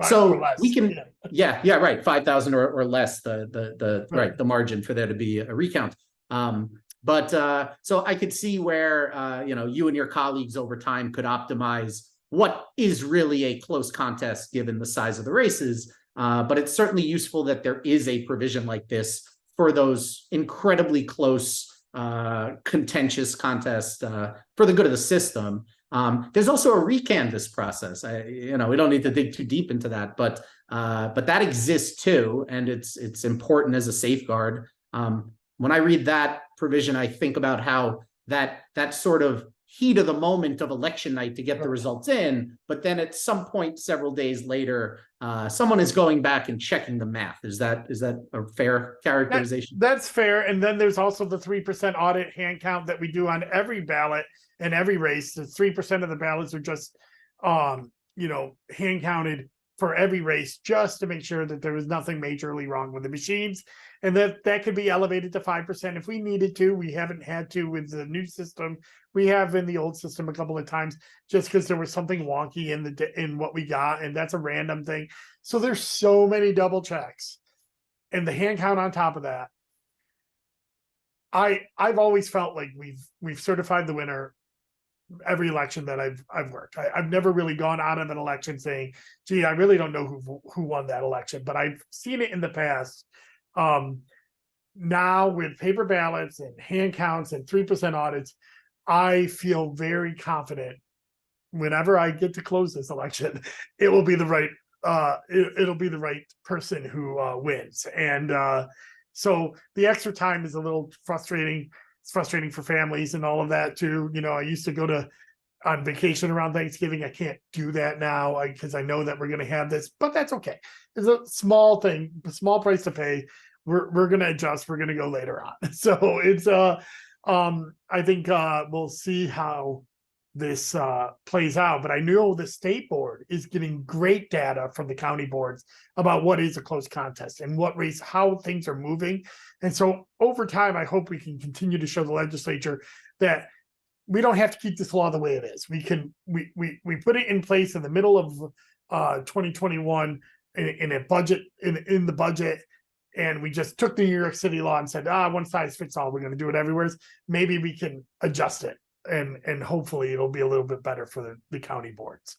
So we can, right, 5,000 or less, the margin for there to be a recount. So I could see where you and your colleagues over time could optimize what is really a close contest given the size of the races. But it's certainly useful that there is a provision like this for those incredibly close contentious contest for the good of the system. There's also a recanvass process. We don't need to dig too deep into that, but that exists too, and it's important as a safeguard. When I read that provision, I think about how that sort of heat of the moment of election night to get the results in, but then at some point several days later, someone is going back and checking the math. Is that a fair characterization? That's fair. And then there's also the 3% audit hand count that we do on every ballot and every race. The 3% of the ballots are just hand counted for every race, just to make sure that there was nothing majorly wrong with the machines, and that could be elevated to 5% if we needed to. We haven't had to with the new system. We have in the old system a couple of times, just because there was something wonky in what we got, and that's a random thing. So there's so many double checks, and the hand count on top of that. I've always felt like we've certified the winner every election that I've worked. I've never really gone out of an election saying, gee, I really don't know who won that election, but I've seen it in the past. Now with paper ballots and hand counts and 3% audits, I feel very confident whenever I get to close this election, it will be the right it'll be the right person who wins. And so the extra time is a little frustrating. It's frustrating for families and all of that too. I used to go on vacation around Thanksgiving. I can't do that now because I know that we're going to have this, but that's okay. It's a small thing, a small price to pay. We're going to adjust. We're going to go later on. So it's I think we'll see how this plays out, but I know the state board is getting great data from the county boards about what is a close contest and what race, how things are moving. And so over time, I hope we can continue to show the legislature that we don't have to keep this law the way it is. We put it in place in the middle of 2021 in a budget, in the budget. And we just took the New York City law and said, one size fits all. We're going to do it everywhere. Maybe we can adjust it. And hopefully it'll be a little bit better for the county boards.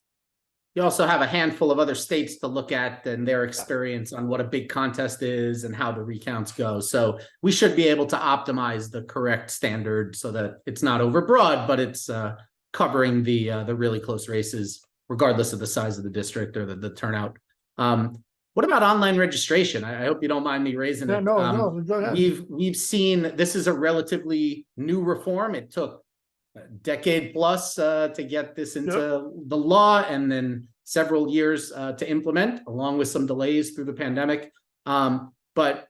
You also have a handful of other states to look at and their experience on what a big contest is and how the recounts go. So we should be able to optimize the correct standard so that it's not overbroad, but it's covering the really close races, regardless of the size of the district or the turnout. What about online registration? I hope you don't mind me raising it. No, go ahead. We've seen this is a relatively new reform. It took a decade plus to get this into the law, and then several years to implement, along with some delays through the pandemic. But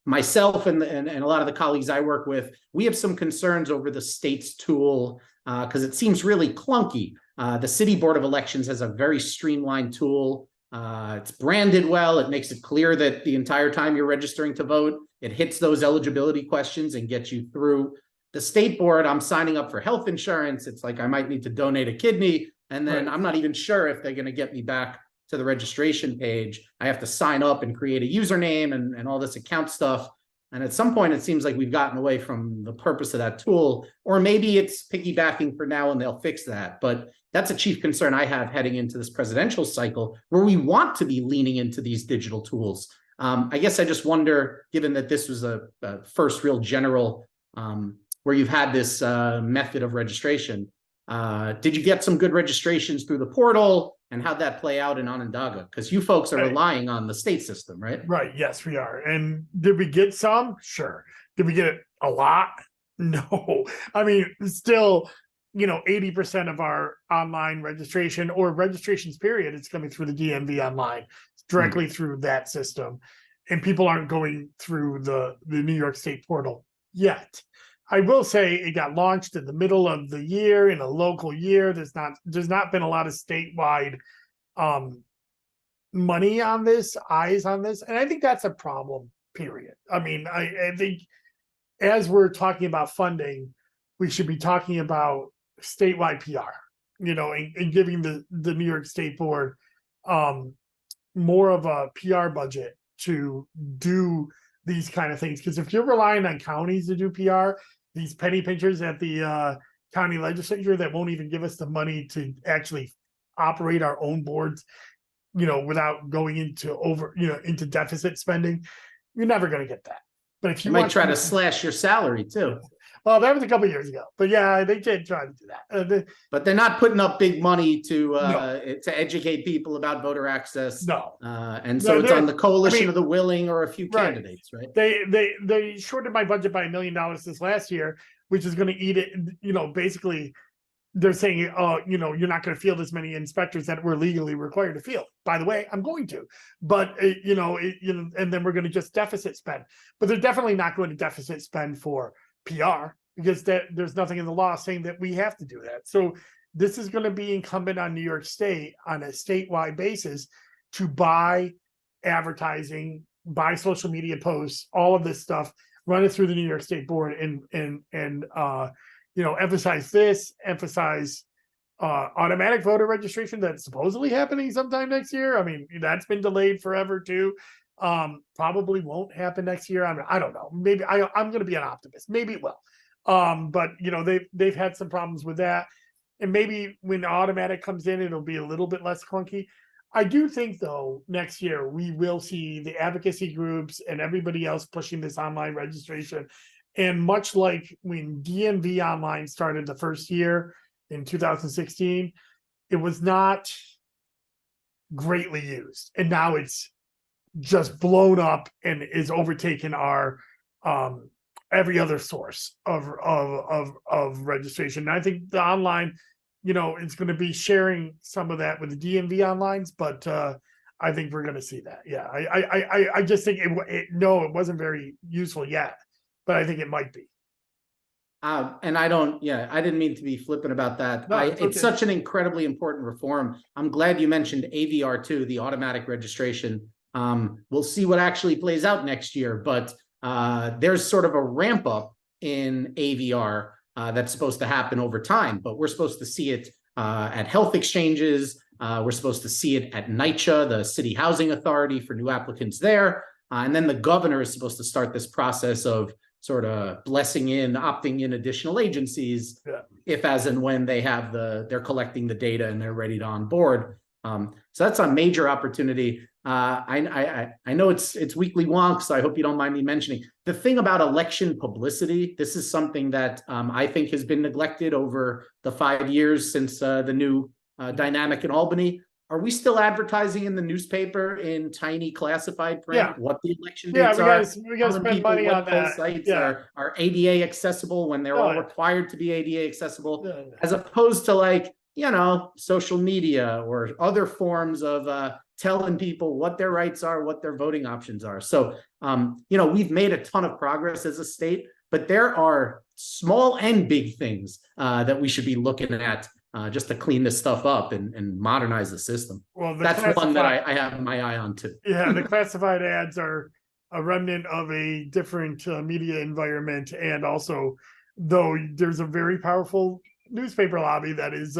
myself and a lot of the colleagues I work with, we have some concerns over the state's tool because it seems really clunky. The City Board of Elections has a very streamlined tool. It's branded well. It makes it clear that the entire time you're registering to vote, it hits those eligibility questions and gets you through. The state board, I'm signing up for health insurance. It's like I might need to donate a kidney, and then I'm not even sure if they're going to get me back to the registration page. I have to sign up and create a username and all this account stuff. And at some point, it seems like we've gotten away from the purpose of that tool, or maybe it's piggybacking for now and they'll fix that. But that's a chief concern I have heading into this presidential cycle, where we want to be leaning into these digital tools. I guess I just wonder, given that this was a first real general where you've had this method of registration, did you get some good registrations through the portal, and how'd that play out in Onondaga? Because you folks are relying on the state system, right? Right. Yes, we are. And did we get some? Sure. Did we get a lot? No. I mean, still, 80% of our online registration or registrations period, it's coming through the DMV online, directly through that system. And people aren't going through the New York State portal yet. I will say it got launched in the middle of the year, in a local year. There's not been a lot of statewide money on this, eyes on this. And I think that's a problem, period. I mean, I think as we're talking about funding, we should be talking about statewide PR, and giving the New York State Board more of a PR budget to do these kind of things. Because if you're relying on counties to do PR, these penny pinchers at the county legislature that won't even give us the money to actually operate our own boards, without going into deficit spending, you're never going to get that. But if you might try to slash your salary too. Well, that was a couple years ago, but yeah, they did try to do that. But they're not putting up big money No. to educate people about voter access. No. And so it's on the coalition of the willing or a few right. candidates, right? They shorted my budget by $1 million this last year, which is going to eat it. Basically, they're saying, you're not going to field as many inspectors that we're legally required to field. By the way, I'm going to, but and then we're going to just deficit spend. But they're definitely not going to deficit spend for PR because there's nothing in the law saying that we have to do that. So this is going to be incumbent on New York State on a statewide basis to buy advertising, buy social media posts, all of this stuff, run it through the New York State Board and emphasize automatic voter registration that's supposedly happening sometime next year. I mean, that's been delayed forever too. Probably won't happen next year. I don't know. Maybe I'm going to be an optimist. Maybe it will. But they've had some problems with that. And maybe when automatic comes in, it'll be a little bit less clunky. I do think, though, next year we will see the advocacy groups and everybody else pushing this online registration. And much like when DMV Online started the first year in 2016, it was not greatly used. And now it's just blown up and is overtaken our every other source of registration. And I think the online, it's going to be sharing some of that with the DMV Onlines, but I think we're going to see that. Yeah, I just think it wasn't very useful yet, but I think it might be. And I didn't mean to be flippant about that. No, it's such an incredibly important reform. I'm glad you mentioned AVR too, the automatic registration. We'll see what actually plays out next year, but there's sort of a ramp up in AVR that's supposed to happen over time, but we're supposed to see it at health exchanges. We're supposed to see it at NYCHA, the City Housing Authority, for new applicants there. And then the governor is supposed to start this process of sort of opting in additional agencies, if, as and when they're collecting the data and they're ready to onboard. So that's a major opportunity. I know it's weekly wonk, so I hope you don't mind me mentioning the thing about election publicity. This is something that I think has been neglected over the 5 years since the new dynamic in Albany. Are we still advertising in the newspaper in tiny classified print what the election dates are? We got to spend money on that. Sites are ADA accessible when they're all required to be ADA accessible, as opposed to social media or other forms of telling people what their rights are, what their voting options are. So, we've made a ton of progress as a state, but there are small and big things that we should be looking at just to clean this stuff up and modernize the system. Well, that's one that I have my eye on too. Yeah, the classified ads are a remnant of a different media environment, and also, though, there's a very powerful newspaper lobby that is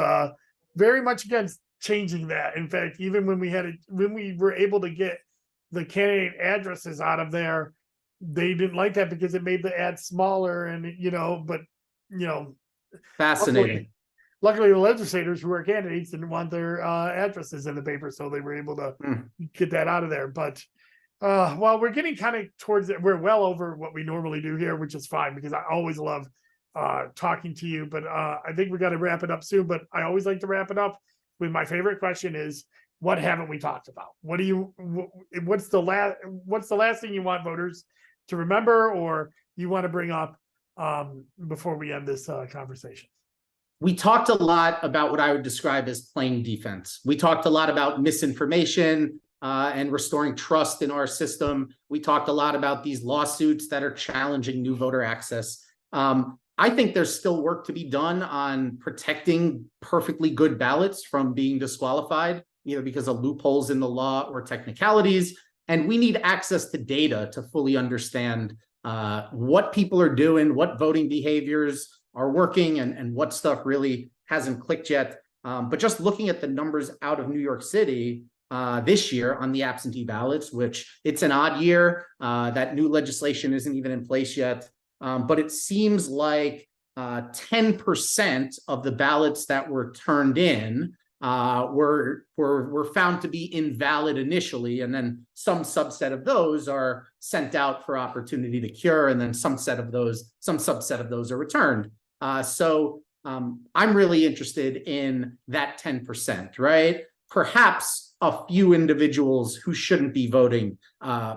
very much against changing that. In fact, even when we were able to get the candidate addresses out of there, they didn't like that because it made the ad smaller, and fascinating. Luckily, the legislators who are candidates didn't want their addresses in the paper, so they were able to get that out of there. But while we're getting kind of towards it, we're well over what we normally do here, which is fine because I always love talking to you. But I think we got to wrap it up soon. But I always like to wrap it up with my favorite question: is what haven't we talked about? What's the last thing you want voters to remember, or you want to bring up before we end this conversation? We talked a lot about what I would describe as playing defense. We talked a lot about misinformation and restoring trust in our system. We talked a lot about these lawsuits that are challenging new voter access. I think there's still work to be done on protecting perfectly good ballots from being disqualified, either because of loopholes in the law or technicalities. And we need access to data to fully understand what people are doing, what voting behaviors are working, and what stuff really hasn't clicked yet. But just looking at the numbers out of New York City this year on the absentee ballots, which it's an odd year, that new legislation isn't even in place yet. But it seems like 10% of the ballots that were turned in were found to be invalid initially, and then some subset of those are sent out for opportunity to cure, and then some subset of those are returned. So I'm really interested in that 10%, right? Perhaps a few individuals who shouldn't be voting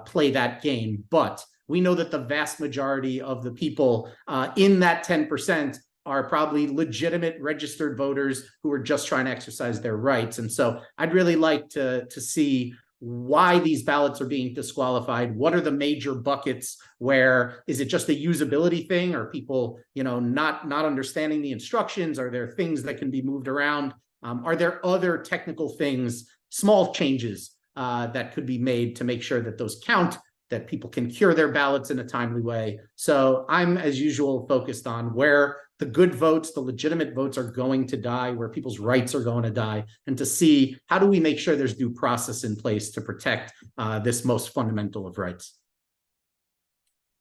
play that game, but we know that the vast majority of the people in that 10% are probably legitimate registered voters who are just trying to exercise their rights. And so I'd really like to see why these ballots are being disqualified. What are the major buckets? Where is it just a usability thing? Are people, not understanding the instructions? Are there things that can be moved around? Are there other technical things, small changes that could be made to make sure that those count, that people can cure their ballots in a timely way? So I'm, as usual, focused on where the good votes, the legitimate votes are going to die, where people's rights are going to die, and to see how do we make sure there's due process in place to protect this most fundamental of rights.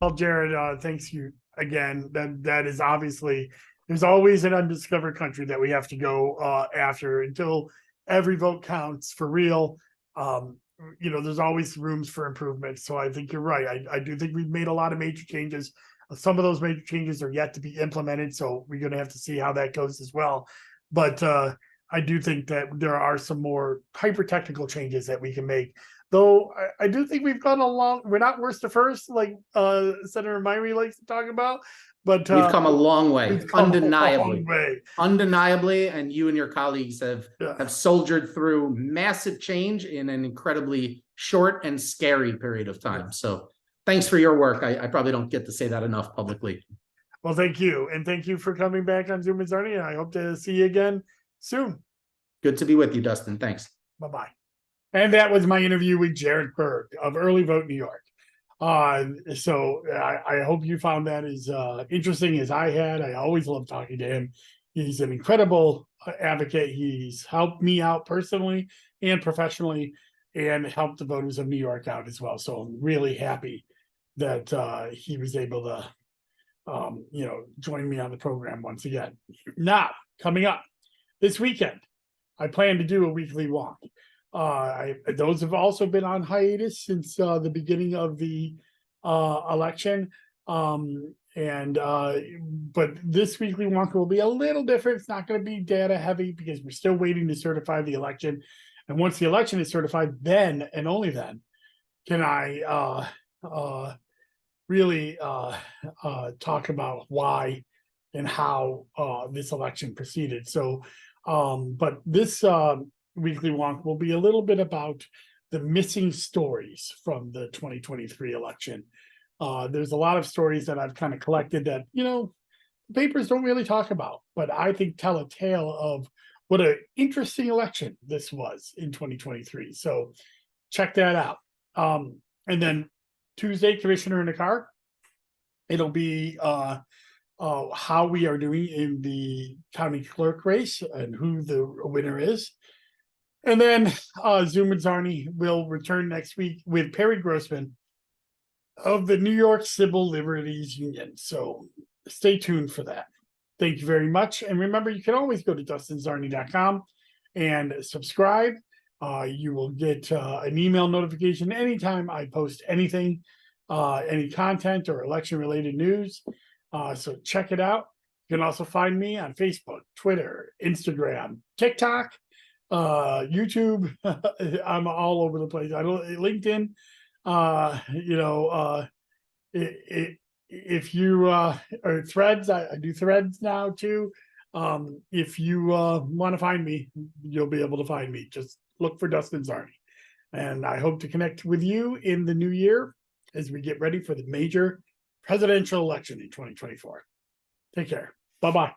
Well, Jarret, thanks you again. That is obviously, there's always an undiscovered country that we have to go after until every vote counts for real. There's always rooms for improvement. So I think you're right. I do think we've made a lot of major changes. Some of those major changes are yet to be implemented, so we're going to have to see how that goes as well. But I do think that there are some more hyper-technical changes that we can make. Though I do think we've gone along. We're not worst to first, like Senator Myrie likes to talk about. But we've come a long way, undeniably. Undeniably, and you and your colleagues have soldiered through massive change in an incredibly short and scary period of time. Yeah. So thanks for your work. I probably don't get to say that enough publicly. Well, thank you. And thank you for coming back on Zoom and Czarny. And I hope to see you again soon. Good to be with you, Dustin. Thanks. Bye-bye. And that was my interview with Jarret Berg of Early Vote New York. So I hope you found that as interesting as I had. I always love talking to him. He's an incredible advocate. He's helped me out personally and professionally, and helped the voters of New York out as well. So I'm really happy that he was able to, join me on the program once again. Now, coming up this weekend, I plan to do a weekly walk. Those have also been on hiatus since the beginning of the election. But this weekly walk will be a little different. It's not going to be data heavy because we're still waiting to certify the election. And once the election is certified, then and only then can I really talk about why and how this election proceeded. So, but this weekly wonk will be a little bit about the missing stories from the 2023 election. There's a lot of stories that I've kind of collected that, the papers don't really talk about, but I think tell a tale of what an interesting election this was in 2023. So check that out. And then Tuesday, Commissioner in the Car. It'll be how we are doing in the county clerk race and who the winner is. And then Zoom and Czarny will return next week with Perry Grossman of the New York Civil Liberties Union. So stay tuned for that. Thank you very much. And remember, you can always go to DustinCzarny.com and subscribe. You will get an email notification anytime I post anything, any content or election-related news. So check it out. You can also find me on Facebook, Twitter, Instagram, TikTok, YouTube. I'm all over the place. I don't LinkedIn. If you or Threads, I do Threads now too. If you want to find me, you'll be able to find me. Just look for Dustin Czarny. And I hope to connect with you in the new year as we get ready for the major presidential election in 2024. Take care. Bye-bye.